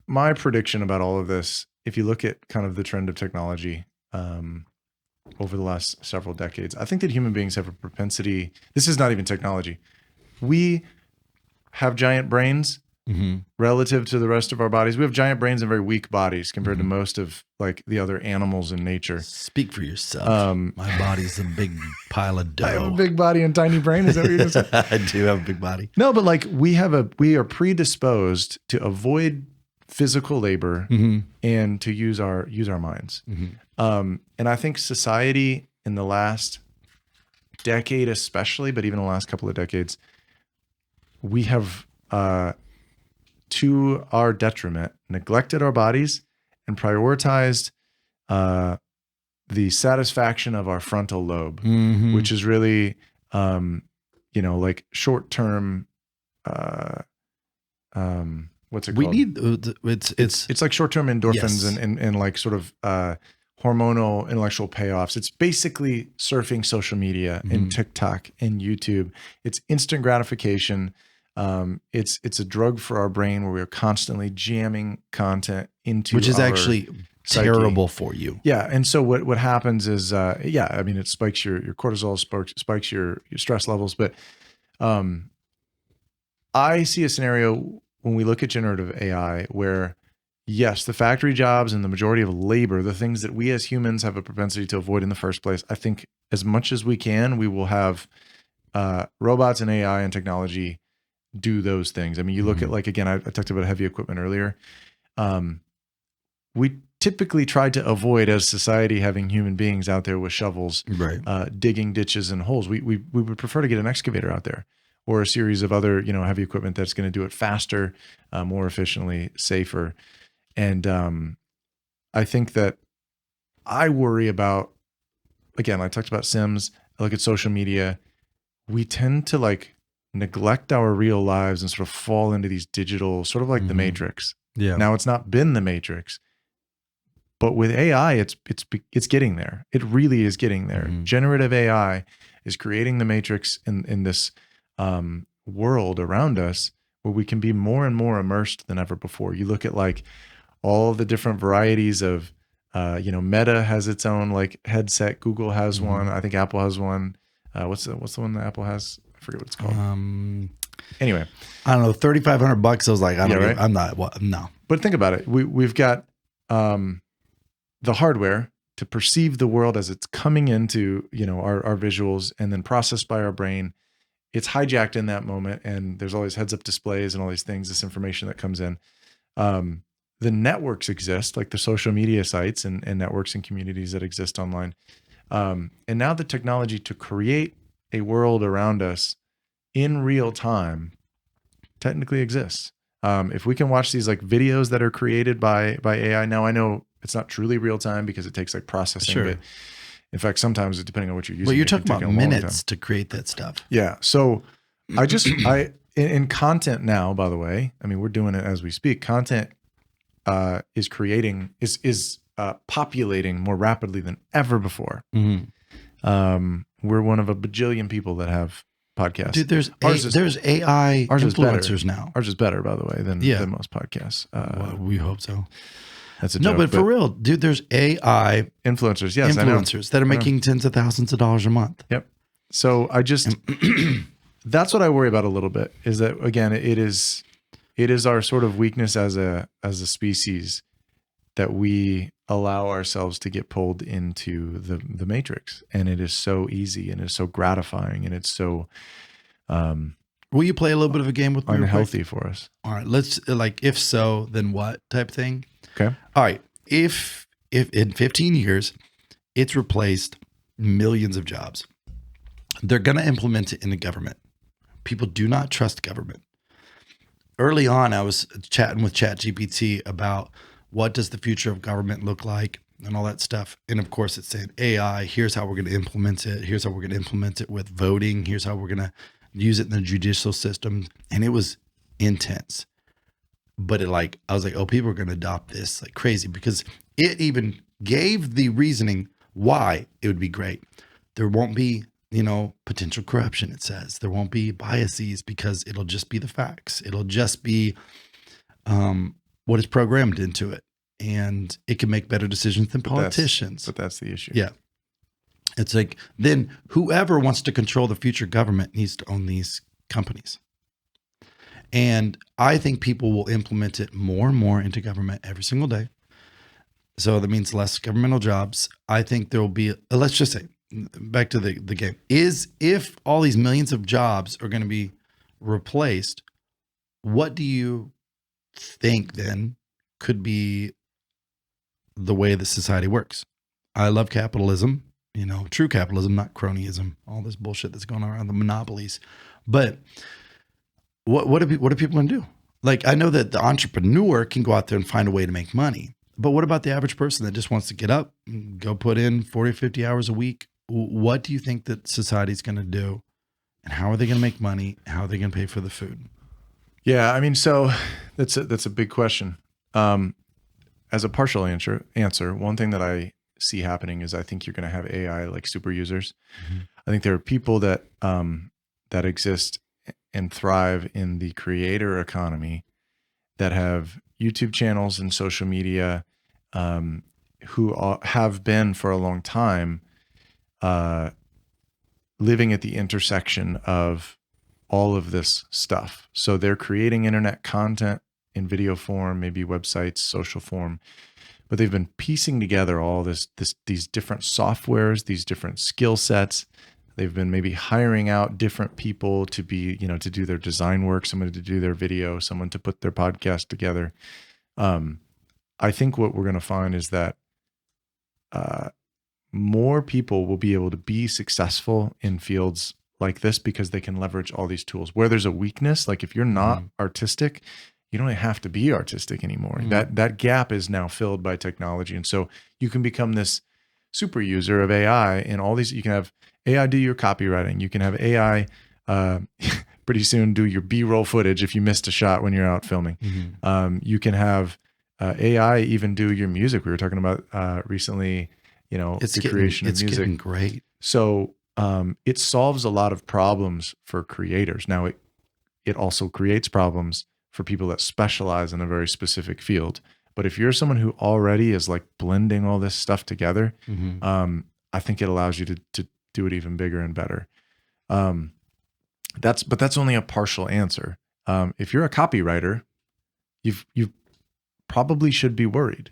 my prediction about all of this, if you look at kind of the trend of technology over the last several decades, I think that human beings have a propensity. This is not even technology. We have giant brains relative to the rest of our bodies. We have giant brains and very weak bodies compared to most of like the other animals in nature. Speak for yourself. My body's a big pile of dough. I have a big body and tiny brain. Is that what you're just saying? I do have a big body. No, but like we are predisposed to avoid physical labor and to use our minds. And I think society in the last decade, especially, but even the last couple of decades, we have, to our detriment, neglected our bodies and prioritized the satisfaction of our frontal lobe, Mhm. which is really, like short-term, what's it We called? need it's Like short-term endorphins Yes. and like sort of hormonal intellectual payoffs. It's basically surfing social media and TikTok and YouTube. It's instant gratification. It's a drug for our brain where we are constantly jamming content into which is our actually psyche. terrible for you. Yeah, and so what happens is, it spikes your cortisol, spikes your stress levels. But I see a scenario when we look at generative AI where, yes, the factory jobs and the majority of labor, the things that we as humans have a propensity to avoid in the first place, I think as much as we can, we will have robots and AI and technology do those things. I mean, you look at, like, again, I talked about heavy equipment earlier. We typically try to avoid, as society, having human beings out there with shovels, Right. digging ditches and holes. We would prefer to get an excavator out there or a series of other, heavy equipment that's going to do it faster, more efficiently, safer. And I think that I worry about, again, I talked about Sims, I look at social media. We tend to like neglect our real lives and sort of fall into these digital, sort of like the Matrix. Yeah. Now, it's not been the Matrix, but with AI, it's getting there. It really is getting there. Generative AI is creating the Matrix in this world around us where we can be more and more immersed than ever before. You look at like all the different varieties of, Meta has its own like headset. Google has one. I think Apple has one. What's the one that Apple has? I forget what it's called. Anyway, I don't know, $3,500. I was like, right? I'm not. What? No. But think about it. We've got the hardware to perceive the world as it's coming into, our visuals and then processed by our brain. It's hijacked in that moment, and there's all these heads-up displays and all these things, this information that comes in. The networks exist, like the social media sites and networks and communities that exist online. And now the technology to create a world around us in real time technically exists. If we can watch these like videos that are created by AI, now I know it's not truly real time because it takes like processing. Sure. But in fact, sometimes depending on what you're using, Well, you're it can talking take about a long minutes time. to create that stuff. Yeah. So in content now, by the way, I mean, we're doing it as we speak. Content is populating more rapidly than ever before. We're one of a bajillion people that have podcasts. Dude, there's AI influencers now. Ours is better, by the way, than most podcasts. Well, we hope so. That's a No, joke, but for real, dude, there's AI influencers. Yes, I know. influencers that are making tens of thousands of dollars a month. Yep. So I just that's what I worry about a little bit, is that again, it is our sort of weakness as a species that we allow ourselves to get pulled into the matrix, and it is so easy and it's so gratifying and it's so Will you play a little bit of a game with me? unhealthy for us. All right, let's if so, then what type thing? Okay. All right, if in 15 years it's replaced millions of jobs, they're going to implement it in the government. People do not trust government. Early on, I was chatting with ChatGPT about what does the future of government look like and all that stuff. And of course, it's saying AI, here's how we're going to implement it. Here's how we're going to implement it with voting. Here's how we're going to use it in the judicial system. And it was intense. But I was like, oh, people are going to adopt this like crazy, because it even gave the reasoning why it would be great. There won't be, potential corruption, it says. There won't be biases because it'll just be the facts. It'll just be what is programmed into it. And it can make better decisions than politicians. But that's the issue. Yeah. It's like, then whoever wants to control the future government needs to own these companies. And I think people will implement it more and more into government every single day. So that means less governmental jobs. I think there will be, let's just say, back to the game, is if all these millions of jobs are going to be replaced, what do you think then could be the way that society works? I love capitalism, true capitalism, not cronyism, all this bullshit that's going on around the monopolies. But what are people going to do? Like, I know that the entrepreneur can go out there and find a way to make money, But what about the average person that just wants to get up, go put in 40 or 50 hours a week? What do you think that society's going to do? And how are they going to make money? How are they going to pay for the food? Yeah, I mean, so that's a big question. As a partial answer, one thing that I see happening is I think you're going to have AI like super users. I think there are people that that exist and thrive in the creator economy that have YouTube channels and social media, who have been for a long time living at the intersection of all of this stuff. So they're creating internet content in video form, maybe websites, social form, but they've been piecing together all these different softwares, these different skill sets. They've been maybe hiring out different people to be, to do their design work, someone to do their video, someone to put their podcast together. I think what we're going to find is that more people will be able to be successful in fields like this because they can leverage all these tools. Where there's a weakness, like if you're not artistic, you don't have to be artistic anymore. That gap is now filled by technology. And so you can become this super user of AI and all these. You can have AI do your copywriting. You can have AI pretty soon do your B-roll footage if you missed a shot when you're out filming. You can have AI even do your music. We were talking about recently, the creation of music. It's getting great. So it solves a lot of problems for creators. Now it also creates problems for people that specialize in a very specific field. But if you're someone who already is like blending all this stuff together, I think it allows you to do it even bigger and better. That's only a partial answer. If you're a copywriter, you probably should be worried.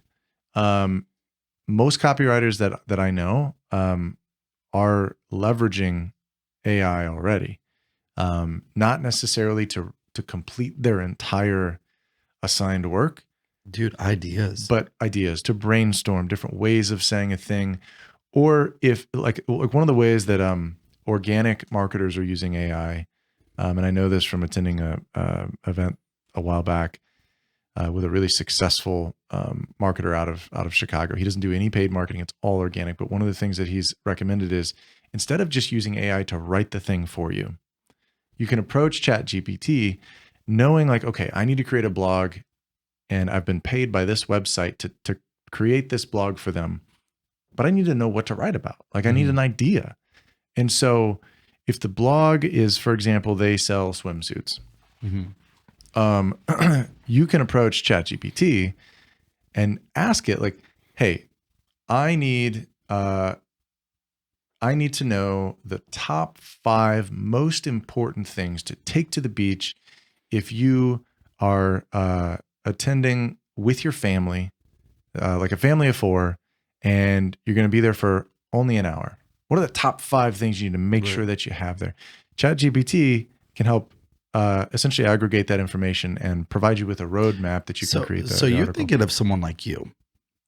Most copywriters that I know are leveraging AI already, not necessarily to complete their entire assigned work. Dude, ideas. But ideas to brainstorm different ways of saying a thing. Or if like one of the ways that organic marketers are using AI, and I know this from attending a event a while back with a really successful marketer out of Chicago. He doesn't do any paid marketing. It's all organic. But one of the things that he's recommended is instead of just using AI to write the thing for you, you can approach ChatGPT knowing like, okay, I need to create a blog and I've been paid by this website to create this blog for them, but I need to know what to write about. Like I need an idea. And so if the blog is, for example, they sell swimsuits, you can approach ChatGPT and ask it like, hey, I need to know the top 5 most important things to take to the beach if you are attending with your family, like a family of 4, and you're going to be there for only an hour. What are the top 5 things you need to make sure that you have there? ChatGPT can help essentially aggregate that information and provide you with a roadmap that you can create. So you're thinking of someone like you.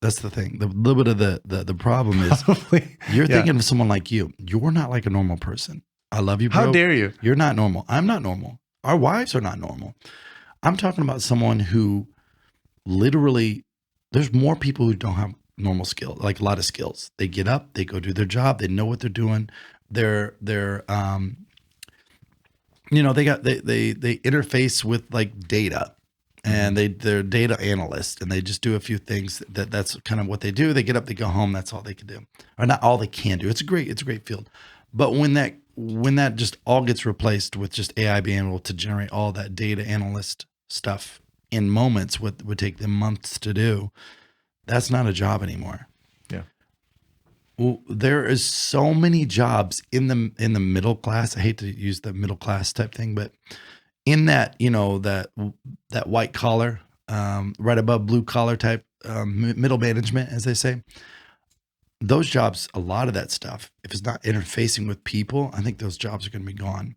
That's the thing. The little bit of the problem is you're thinking of someone like you. You're not like a normal person. I love you, bro. How dare you? You're not normal. I'm not normal. Our wives are not normal. I'm talking about someone who literally, there's more people who don't have normal skill, like a lot of skills. They get up, they go do their job, they know what they're doing. They're they interface with like data. And they're data analysts, and they just do a few things. That's kind of what they do. They get up, they go home. That's all they can do, or not all they can do. It's a great field. But when that just all gets replaced with just AI being able to generate all that data analyst stuff in moments, what would take them months to do, that's not a job anymore. Yeah. Well, there is so many jobs in the middle class. I hate to use the middle class type thing, but in that, that white collar, right above blue collar type, middle management, as they say, those jobs, a lot of that stuff, if it's not interfacing with people, I think those jobs are going to be gone.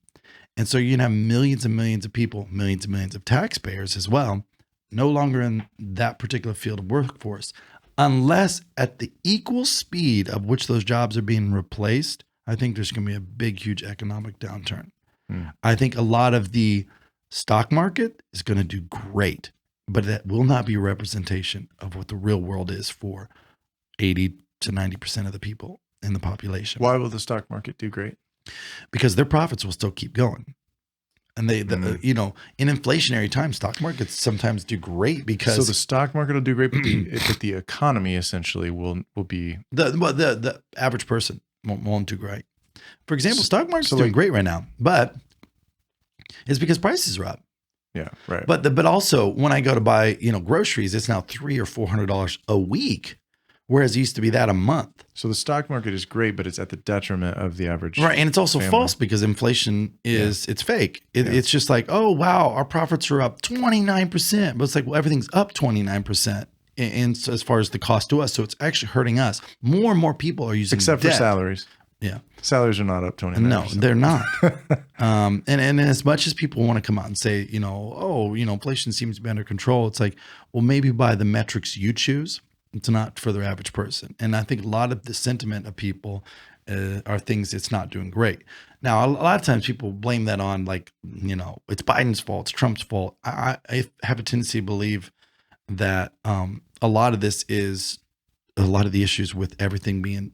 And so you're going to have millions and millions of people, millions and millions of taxpayers as well, no longer in that particular field of workforce, unless at the equal speed of which those jobs are being replaced. I think there's going to be a big, huge economic downturn. I think a lot of the stock market is going to do great. but that will not be a representation of what the real world is for 80 to 90% of the people in the population. Why will the stock market do great? Because their profits will still keep going. And you know, in inflationary times, stock markets sometimes do great because So the stock market will do great, but the economy essentially will be the average person won't do great. For example, stock market's so doing like- great right now, but it's because prices are up. yeah, right. But also when I go to buy, you know, groceries, it's now $300 or $400 a week, whereas it used to be that a month. So the stock market is great, but it's at the detriment of the average. Right. And it's also family. false because inflation it's fake. It's just like, oh, wow, our profits are up 29%. But it's like, well, everything's up 29%. And so as far as the cost to us. So it's actually hurting us. More and more people are using Except for debt. salaries. Yeah. Salaries are not up 29%. No, they're not. And as much as people want to come out and say, you know, oh, you know, inflation seems to be under control. It's like, well, maybe by the metrics you choose, it's not for the average person. And I think a lot of the sentiment of people are things it's not doing great. Now, a lot of times people blame that on like, you know, it's Biden's fault, it's Trump's fault. I have a tendency to believe that a lot of this is a lot of the issues with everything being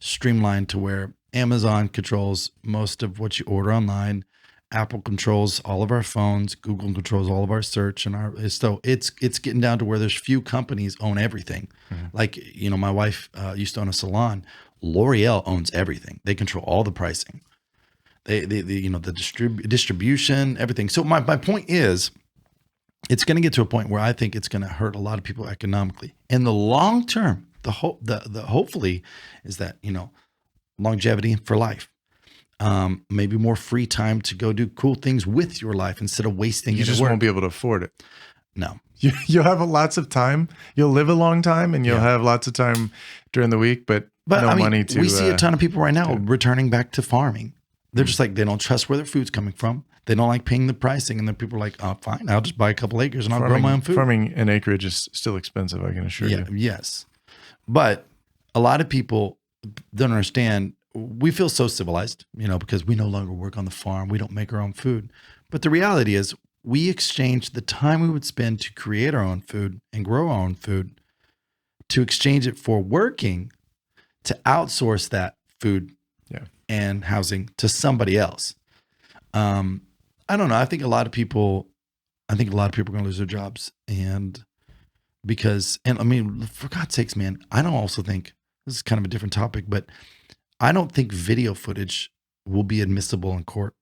streamlined to where Amazon controls most of what you order online. Apple controls all of our phones. Google controls all of our search so it's getting down to where there's few companies own everything. Mm-hmm. Like, you know, my wife used to own a salon. L'Oreal owns everything. They control all the pricing. They you know, the distribution, everything. So my point is, it's going to get to a point where I think it's going to hurt a lot of people economically. In the long term, the hopefully is that, you know, longevity for life. Maybe more free time to go do cool things with your life instead of wasting You it just at work. won't be able to afford it. No. You'll have lots of time. You'll live a long time, and you'll have lots of time during the week, but no I mean, money to. we see a ton of people right now returning back to farming. They're just like, they don't trust where their food's coming from. They don't like paying the pricing. And then people are like, oh, fine, I'll just buy a couple acres and I'll grow my own food. Farming and acreage is still expensive, I can assure you. Yes. But a lot of people don't understand. We feel so civilized, you know, because we no longer work on the farm. We don't make our own food. But the reality is we exchange the time we would spend to create our own food and grow our own food to exchange it for working to outsource that food and housing to somebody else. I don't know. I think a lot of people are going to lose their jobs. And I mean, for God's sakes, man, I don't also think, this is kind of a different topic, but I don't think video footage will be admissible in court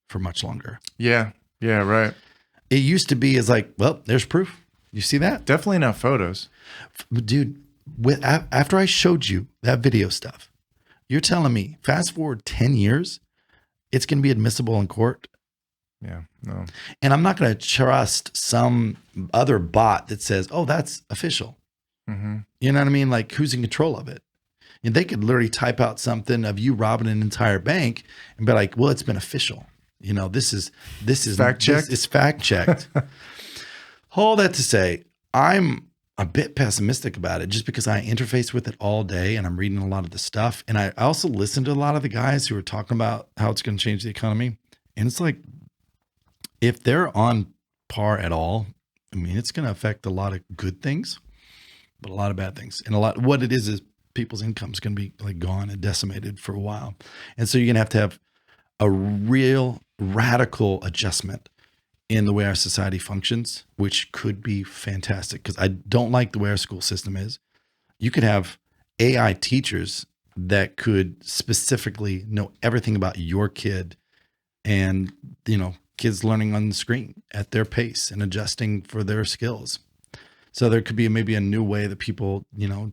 for much longer. Yeah. Yeah. Right. It used to be as like, well, there's proof. You see that? Definitely not photos. Dude, after I showed you that video stuff, you're telling me fast forward 10 years, it's going to be admissible in court. Yeah. No. And I'm not going to trust some other bot that says, oh, that's official. Mm-hmm. You know what I mean? Like, who's in control of it? And they could literally type out something of you robbing an entire bank and be like, well, it's been official. You know, this is fact checked. It's fact checked. All that to say, I'm a bit pessimistic about it just because I interface with it all day and I'm reading a lot of the stuff. And I also listen to a lot of the guys who are talking about how it's going to change the economy. And it's like, if they're on par at all, I mean, it's going to affect a lot of good things, but a lot of bad things. And what it is people's income is going to be like gone and decimated for a while. And so you're going to have a real radical adjustment in the way our society functions, which could be fantastic because I don't like the way our school system is. You could have AI teachers that could specifically know everything about your kid and, you know, kids learning on the screen at their pace and adjusting for their skills. So there could be maybe a new way that people, you know,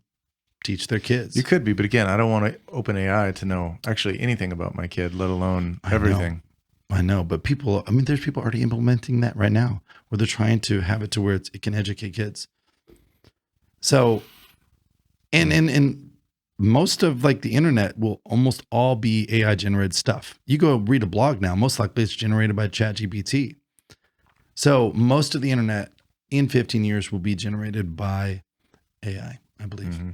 teach their kids. You could be, but again, I don't want to open AI to know actually anything about my kid, let alone everything. I know, but there's people already implementing that right now where they're trying to have it to where it can educate kids. So, and most of like the internet will almost all be AI generated stuff. You go read a blog now, most likely it's generated by ChatGPT. So most of the internet in 15 years will be generated by AI, I believe. Mm-hmm.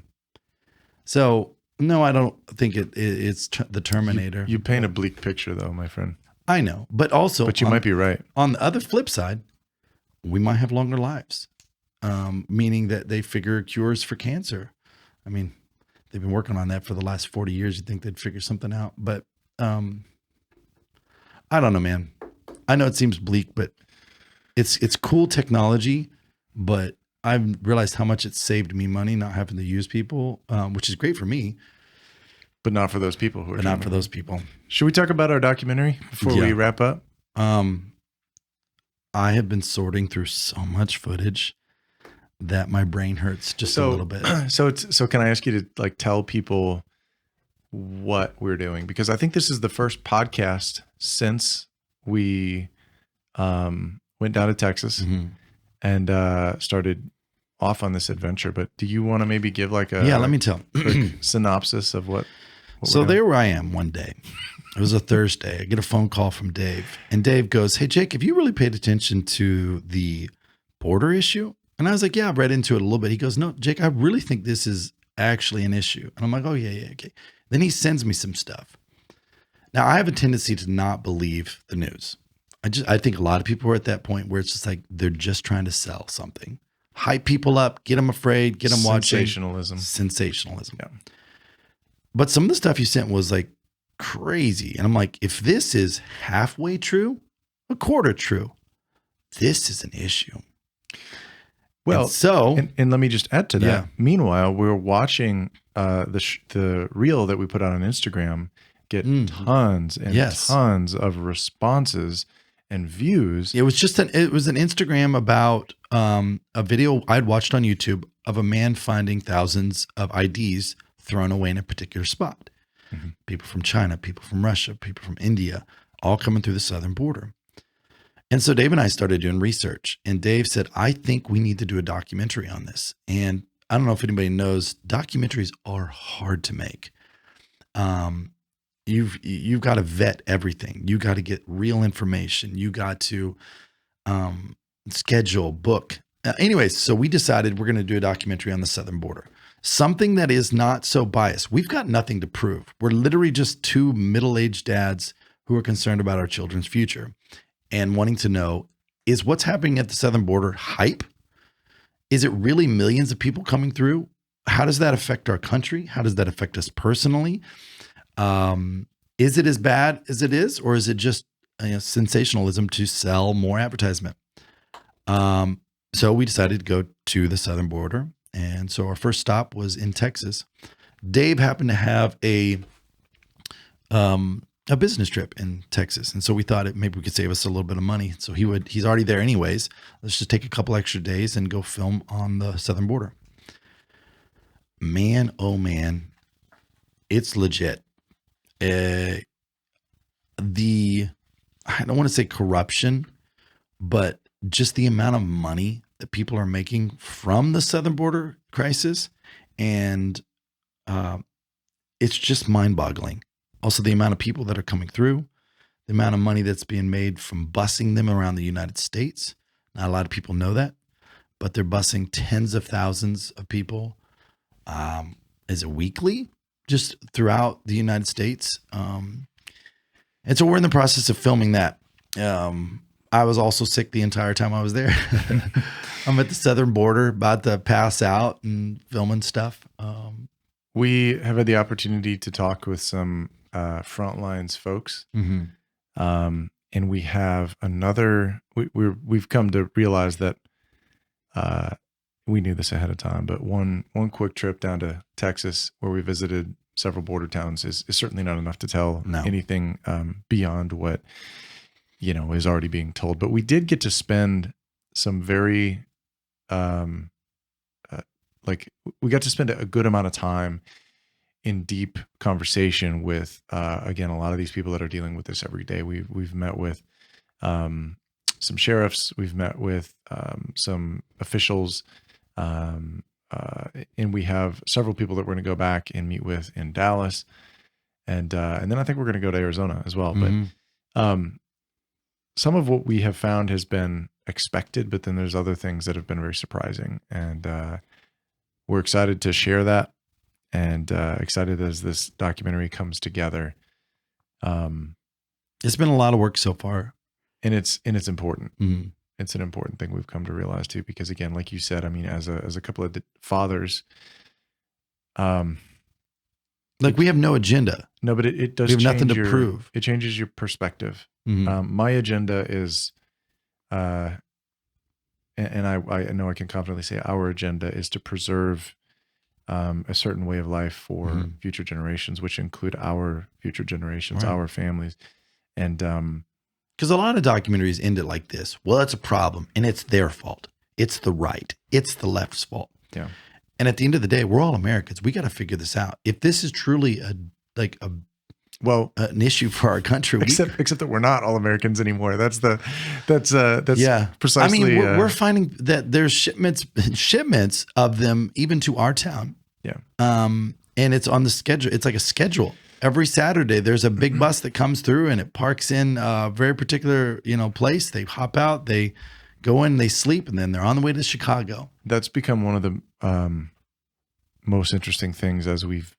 So no, I don't think it's the Terminator. You paint a bleak picture though, my friend. I know, but you might be right. On the other flip side, we might have longer lives. meaning that they figure cures for cancer. I mean, they've been working on that for the last 40 years. You'd think they'd figure something out, but I don't know, man. I know it seems bleak, but it's cool technology, but I've realized how much it saved me money not having to use people, which is great for me, but not for those people who are. But not for those people. Should we talk about our documentary before we wrap up? I have been sorting through so much footage that my brain hurts just a little bit. So can I ask you to like tell people what we're doing? Because I think this is the first podcast since we went down to Texas and started off on this adventure. But do you want to maybe give like a let me tell quick synopsis of what so there I am one day. It was a Thursday. I get a phone call from Dave, and Dave goes, "Hey Jake, have you really paid attention to the border issue?" And I was like, "Yeah, I've read into it a little bit." He goes, "No, Jake, I really think this is actually an issue." And I'm like, "Oh yeah, okay." Then he sends me some stuff. Now I have a tendency to not believe the news. I think a lot of people are at that point where it's just like they're just trying to sell something, hype people up, get them afraid, get them watching. Sensationalism. Yeah. But some of the stuff you sent was like crazy. And I'm like, if this is halfway true, a quarter true, this is an issue. Well, and let me just add to that. Yeah. Meanwhile, we're watching the reel that we put out on Instagram get tons and tons of responses and views. It was an Instagram about a video I'd watched on YouTube of a man finding thousands of IDs thrown away in a particular spot. People from China, people from Russia, people from India, all coming through the southern border. And so Dave and I started doing research, and Dave said, "I think we need to do a documentary on this." And I don't know if anybody knows, documentaries are hard to make. You've got to vet everything. You got to get real information. You got to schedule, book. Anyways, so we decided we're going to do a documentary on the southern border. Something that is not so biased. We've got nothing to prove. We're literally just two middle-aged dads who are concerned about our children's future and wanting to know, is what's happening at the southern border hype? Is it really millions of people coming through? How does that affect our country? How does that affect us personally? Is it as bad as it is, or is it just sensationalism to sell more advertisement? So we decided to go to the southern border. And so our first stop was in Texas. Dave happened to have a business trip in Texas. And so we thought maybe we could save us a little bit of money. So he's already there anyways. Let's just take a couple extra days and go film on the southern border. Man, oh man, it's legit. I don't want to say corruption, but just the amount of money that people are making from the southern border crisis. And it's just mind-boggling. Also, the amount of people that are coming through, the amount of money that's being made from busing them around the United States. Not a lot of people know that, but they're busing tens of thousands of people. Is it weekly? Just throughout the United States. And so we're in the process of filming that. I was also sick the entire time I was there. I'm at the southern border, about to pass out and filming stuff. We have had the opportunity to talk with some Frontlines folks. And we have we've come to realize that we knew this ahead of time, but one quick trip down to Texas where we visited several border towns is certainly not enough to tell anything beyond what is already being told. But we did get to spend some very we got to spend a good amount of time in deep conversation with again, a lot of these people that are dealing with this every day. We've met with some sheriffs, we've met with some officials, and we have several people that we're going to go back and meet with in Dallas, and then I think we're going to go to Arizona as well. But some of what we have found has been expected, but then there's other things that have been very surprising, and we're excited to share that, and excited as this documentary comes together. It's been a lot of work so far, and it's important. it's an important thing we've come to realize too, because again, like you said, I mean, as a couple of fathers, like we have no agenda. no, but it does. We have nothing change to prove. It changes your perspective. Mhm. My agenda is, and I know I can confidently say our agenda is to preserve a certain way of life for future generations, which include our future generations, Right. our families, and Because a lot of documentaries end it like this. Well, it's a problem and it's their fault. It's the right. It's the left's fault. yeah. And at the end of the day, we're all Americans. We got to figure this out. If this is truly an issue for our country, Except that we're not all Americans anymore. That's precisely. I mean, we're finding that there's shipments of them even to our town. Yeah. And it's on the schedule. It's like a schedule. Every Saturday, there's a big bus that comes through and it parks in a very particular, place. They hop out, they go in, they sleep, and then they're on the way to Chicago. That's become one of the most interesting things as we've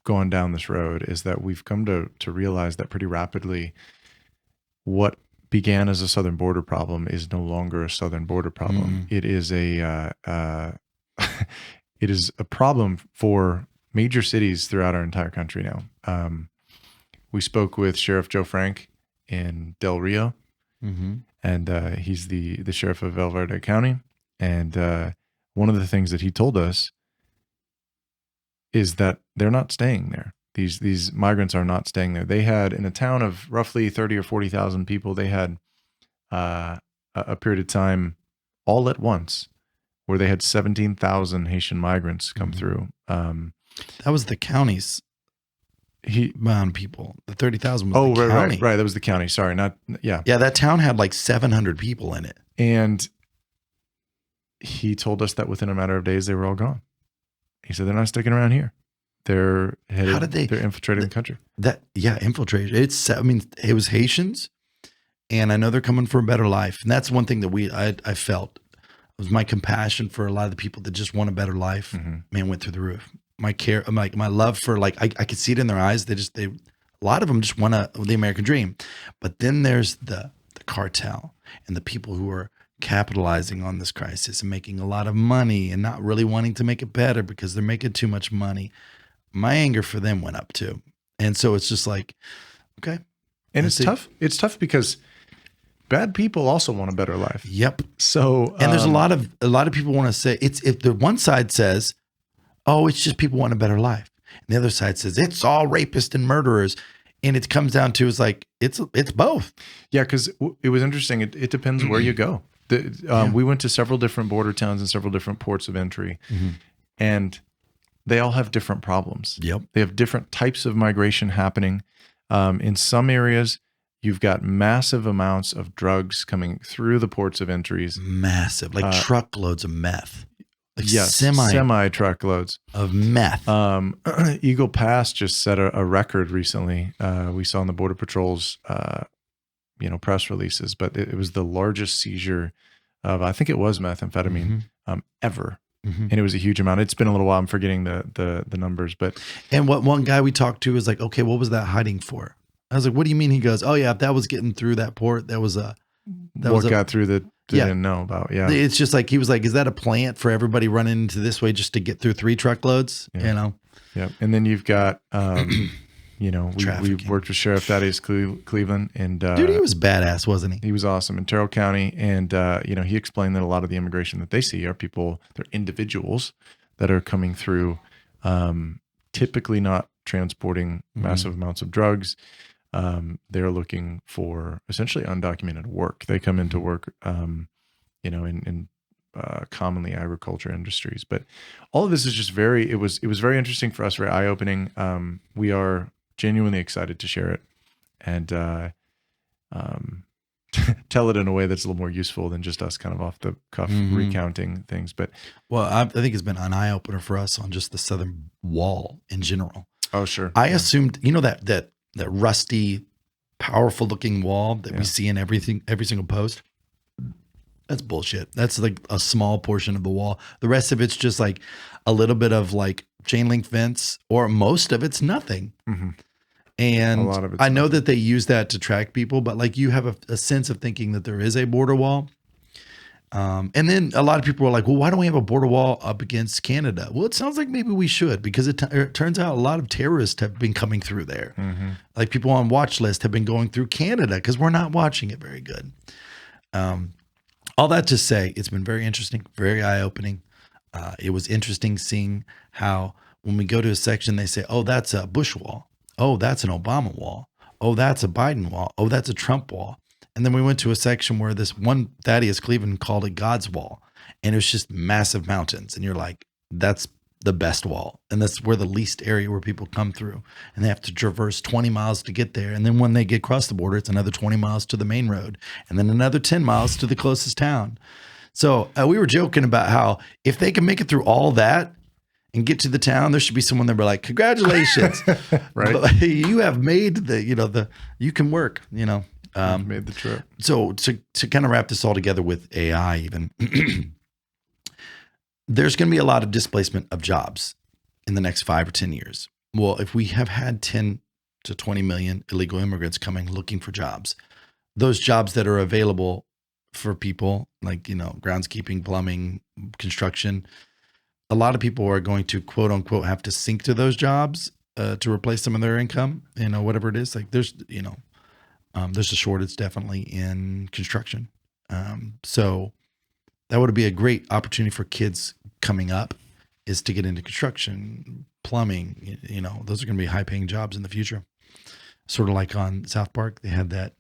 gone down this road, is that we've come to realize that pretty rapidly what began as a southern border problem is no longer a southern border problem. It is it is a problem for major cities throughout our entire country now. We spoke with Sheriff Joe Frank in Del Rio, and he's the sheriff of El Verde County. And one of the things that he told us is that they're not staying there. These migrants are not staying there. They had, in a town of roughly 30 or 40,000 people, they had a period of time all at once where they had 17,000 Haitian migrants come through. That was the county's amount of people. The 30,000 was the county. Right. That was the county. Sorry, yeah. Yeah, that town had like 700 people in it. And he told us that within a matter of days, they were all gone. He said, they're not sticking around here. They're headed. How did they're infiltrating the country. Infiltration. It was Haitians, and I know they're coming for a better life. And that's one thing that I felt was my compassion for a lot of the people that just want a better life. Man, went through the roof. My love for I could see it in their eyes. A lot of them just want the American dream. But then there's the cartel and the people who are capitalizing on this crisis and making a lot of money and not really wanting to make it better because they're making too much money. My anger for them went up too. And so it's just like, okay. And it's tough. It's tough because bad people also want a better life. Yep. So, and there's a lot of people want to say if the one side says, oh, it's just people want a better life. And the other side says it's all rapists and murderers. And it comes down to, it's both. Yeah. Cause it was interesting. It depends where you go. We went to several different border towns and several different ports of entry, and they all have different problems. Yep. They have different types of migration happening. In some areas, you've got massive amounts of drugs coming through the ports of entries. Massive, truckloads of meth. Yes, semi truckloads of meth. Eagle Pass just set a record recently. We saw in the Border Patrol's press releases, but it was the largest seizure of, I think it was methamphetamine ever. And it was a huge amount. It's been a little while. I'm forgetting the numbers, but. And what one guy we talked to was like, okay, what was that hiding for? I was like, what do you mean? He goes, oh yeah, if that was getting through that port, got through that they didn't know about. Yeah. It's just like, he was like, is that a plant for everybody running into this way just to get through 3 truckloads? Yeah. Yeah. And then you've got, we worked with Sheriff Thaddeus Cleveland, and dude, he was badass, wasn't he? He was awesome in Terrell County, and he explained that a lot of the immigration that they see are people, they're individuals that are coming through, typically not transporting massive amounts of drugs. They're looking for essentially undocumented work. They come into work, in commonly agriculture industries. But all of this is just it was very interesting for us, very eye-opening. We are genuinely excited to share it and tell it in a way that's a little more useful than just us kind of off the cuff recounting things. But I think it's been an eye-opener for us on just the southern wall in general. Oh, sure. I assumed, that rusty, powerful looking wall that we see in every single post. That's bullshit. That's like a small portion of the wall. The rest of it's just like a little bit of like chain link fence, or most of it's nothing. And a lot of I know that they use that to track people, but like you have a sense of thinking that there is a border wall. And then a lot of people were like, well, why don't we have a border wall up against Canada? Well, it sounds like maybe we should, because it turns out a lot of terrorists have been coming through there. Mm-hmm. Like people on watch list have been going through Canada because we're not watching it very good. All that to say, it's been very interesting, very eye-opening. It was interesting seeing how when we go to a section, they say, oh, that's a Bush wall. Oh, that's an Obama wall. Oh, that's a Biden wall. Oh, that's a Trump wall. And then we went to a section where this one Thaddeus Cleveland called it God's wall. And it was just massive mountains. And you're like, that's the best wall. And that's where the least area where people come through. And they have to traverse 20 miles to get there. And then when they get across the border, it's another 20 miles to the main road. And then another 10 miles to the closest town. So we were joking about how if they can make it through all that and get to the town, there should be someone there be like, congratulations. Right. You have made you can work, Made the trip. So to kind of wrap this all together with AI even, there's going to be a lot of displacement of jobs in the next 5 or 10 years. Well, if we have had 10 to 20 million illegal immigrants coming looking for jobs, those jobs that are available for people like, groundskeeping, plumbing, construction, a lot of people are going to quote unquote have to sink to those jobs to replace some of their income, whatever it is. Like there's a shortage definitely in construction. So that would be a great opportunity for kids coming up is to get into construction, plumbing, those are going to be high paying jobs in the future. Sort of like on South Park, they had that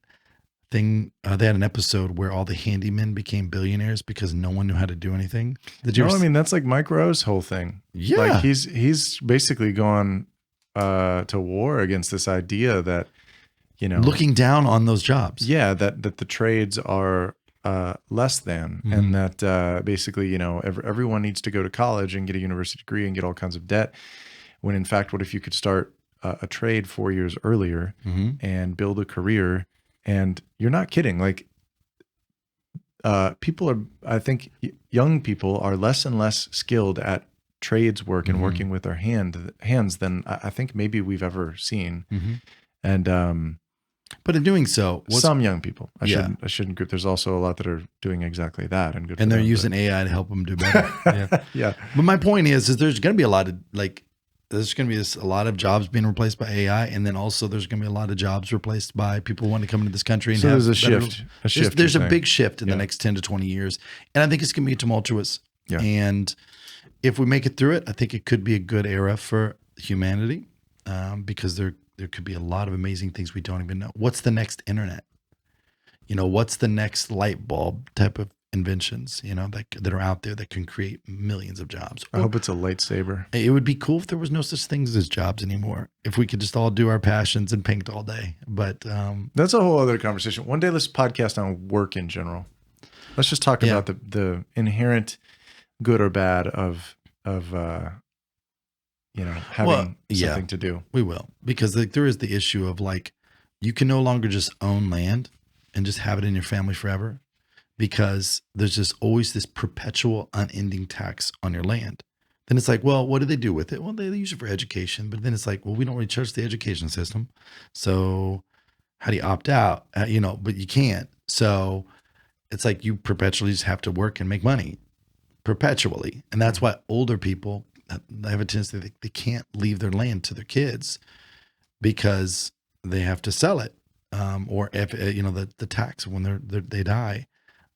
thing. They had an episode where all the handymen became billionaires because no one knew how to do anything. That's like Mike Rowe's whole thing. Yeah. Like he's basically gone to war against this idea that, looking down on those jobs. Yeah, that the trades are less than, and that basically, everyone needs to go to college and get a university degree and get all kinds of debt. When in fact, what if you could start a trade 4 years earlier and build a career? And you're not kidding. Like I think young people are less and less skilled at trades work and working with their hands than I think maybe we've ever seen. And but in doing so, some young people, I shouldn't group. There's also a lot that are doing exactly that, and good. And they're using AI to help them do better. Yeah. But my point is there's going to be a lot of a lot of jobs being replaced by AI, and then also there's going to be a lot of jobs replaced by people wanting to come into this country. And so there's a shift. There's a big shift in the next 10 to 20 years, and I think it's going to be tumultuous. Yeah. And if we make it through it, I think it could be a good era for humanity, because there could be a lot of amazing things we don't even know. What's the next internet? What's the next light bulb type of inventions, that are out there that can create millions of jobs? I hope it's a lightsaber. It would be cool if there was no such things as jobs anymore. If we could just all do our passions and paint all day. But that's a whole other conversation. One day, let's podcast on work in general. Let's just talk about the inherent good or bad of having something to do. We will, because there is the issue of you can no longer just own land and just have it in your family forever, because there's just always this perpetual unending tax on your land. Then it's like, well, what do they do with it? Well, they use it for education, but then it's like, well, we don't really trust the education system. So how do you opt out? But you can't. So it's like you perpetually just have to work and make money perpetually. And that's why older people have a tendency that they can't leave their land to their kids because they have to sell it. Or if the tax when they die.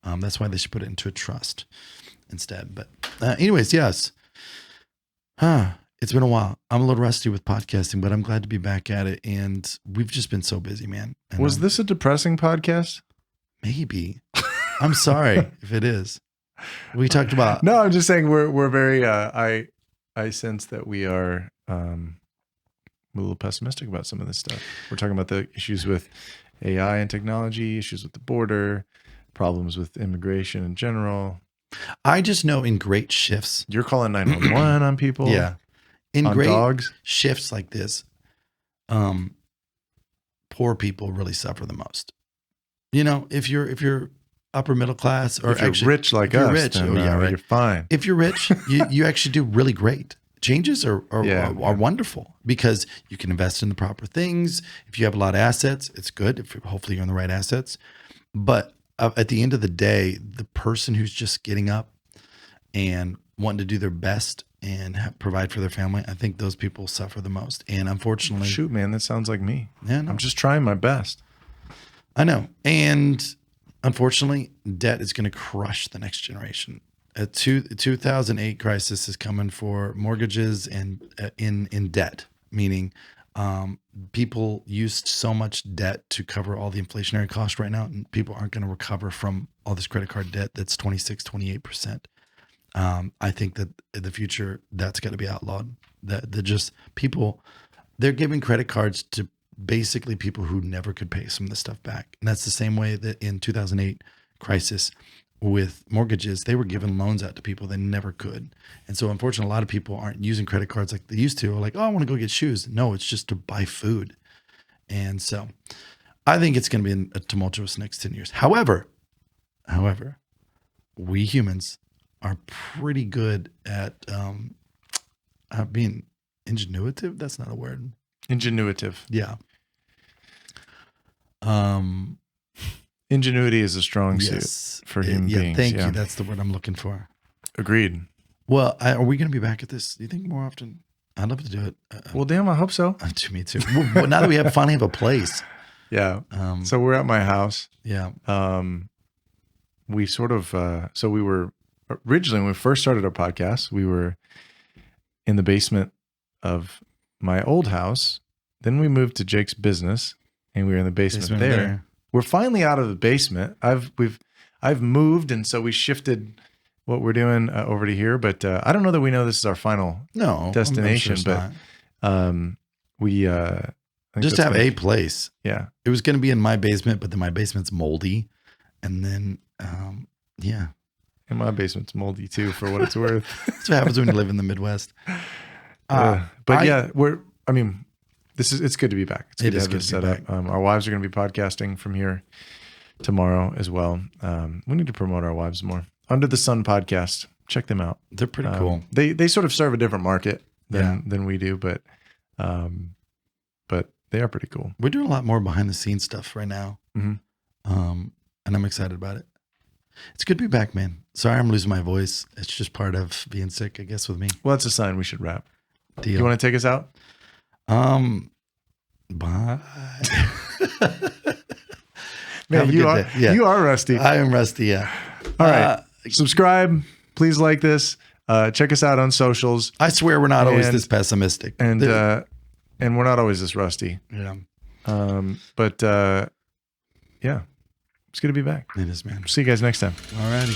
That's why they should put it into a trust instead. But anyways, yes. It's been a while. I'm a little rusty with podcasting, but I'm glad to be back at it. And we've just been so busy, man. And was this a depressing podcast? Maybe. I'm sorry if it is. We talked about. No, I'm just saying we're very. I sense that we are a little pessimistic about some of this stuff. We're talking about the issues with AI and technology, issues with the border, problems with immigration in general. I just know in great shifts. You're calling 911 on people. Yeah. In on great dogs. Shifts like this, poor people really suffer the most. If you're upper middle class, or if you're actually rich like us, rich, then, right. You're fine. If you're rich, you actually do really great. Changes are wonderful because you can invest in the proper things. If you have a lot of assets, it's good. Hopefully you're in the right assets. But at the end of the day, the person who's just getting up and wanting to do their best and provide for their family, I think those people suffer the most. And unfortunately, Shoot, man, that sounds like me. Yeah, no. I'm just trying my best. I know. And unfortunately, debt is going to crush the next generation. A 2008 crisis is coming for mortgages and in debt, meaning people used so much debt to cover all the inflationary costs right now, and people aren't going to recover from all this credit card debt that's 26, 28%. I think that in the future, that's got to be outlawed. That just people, they're giving credit cards to basically people who never could pay some of the stuff back. And that's the same way that in 2008 crisis with mortgages, they were giving loans out to people they never could. And so unfortunately, a lot of people aren't using credit cards like they used to. Or like, oh, I want to go get shoes. No, it's just to buy food. And so I think it's going to be a tumultuous next 10 years. However, we humans are pretty good at being ingenuitive. That's not a word. Ingenuitive. Yeah. Ingenuity is a strong Yes. suit for human beings. Thank you. That's the word I'm looking for. Agreed. Well, are we going to be back at this? Do you think more often? I'd love to do it. Well, damn, I hope so. Me too. Well, now that we finally have a place. Yeah. So we're at my house. Yeah. We sort of, so we were originally, when we first started our podcast, we were in the basement of my old house. Then we moved to Jake's business and we were in the basement there. We're finally out of the basement. I've moved. And so we shifted what we're doing over to here, but I don't know that we know this is our final destination, but we, I think just to have a place. Yeah. It was going to be in my basement, but then my basement's moldy. And then, yeah. And my basement's moldy too, for what it's worth. That's what happens when you live in the Midwest. It's good to be back. It's good to have this set up. Our wives are going to be podcasting from here tomorrow as well. We need to promote our wives more. Under the Sun podcast. Check them out. They're pretty cool. They sort of serve a different market than we do, but they are pretty cool. We're doing a lot more behind the scenes stuff right now. Mm-hmm. And I'm excited about it. It's good to be back, man. Sorry, I'm losing my voice. It's just part of being sick, I guess, with me. Well, that's a sign we should wrap. Deal. You want to take us out? Bye. Man, you are rusty. I am rusty. Yeah. All right. Subscribe. Please like this. Check us out on socials. I swear we're not always this pessimistic. And we're not always this rusty. Yeah. Yeah. It's good to be back. It is, man. See you guys next time. All righty.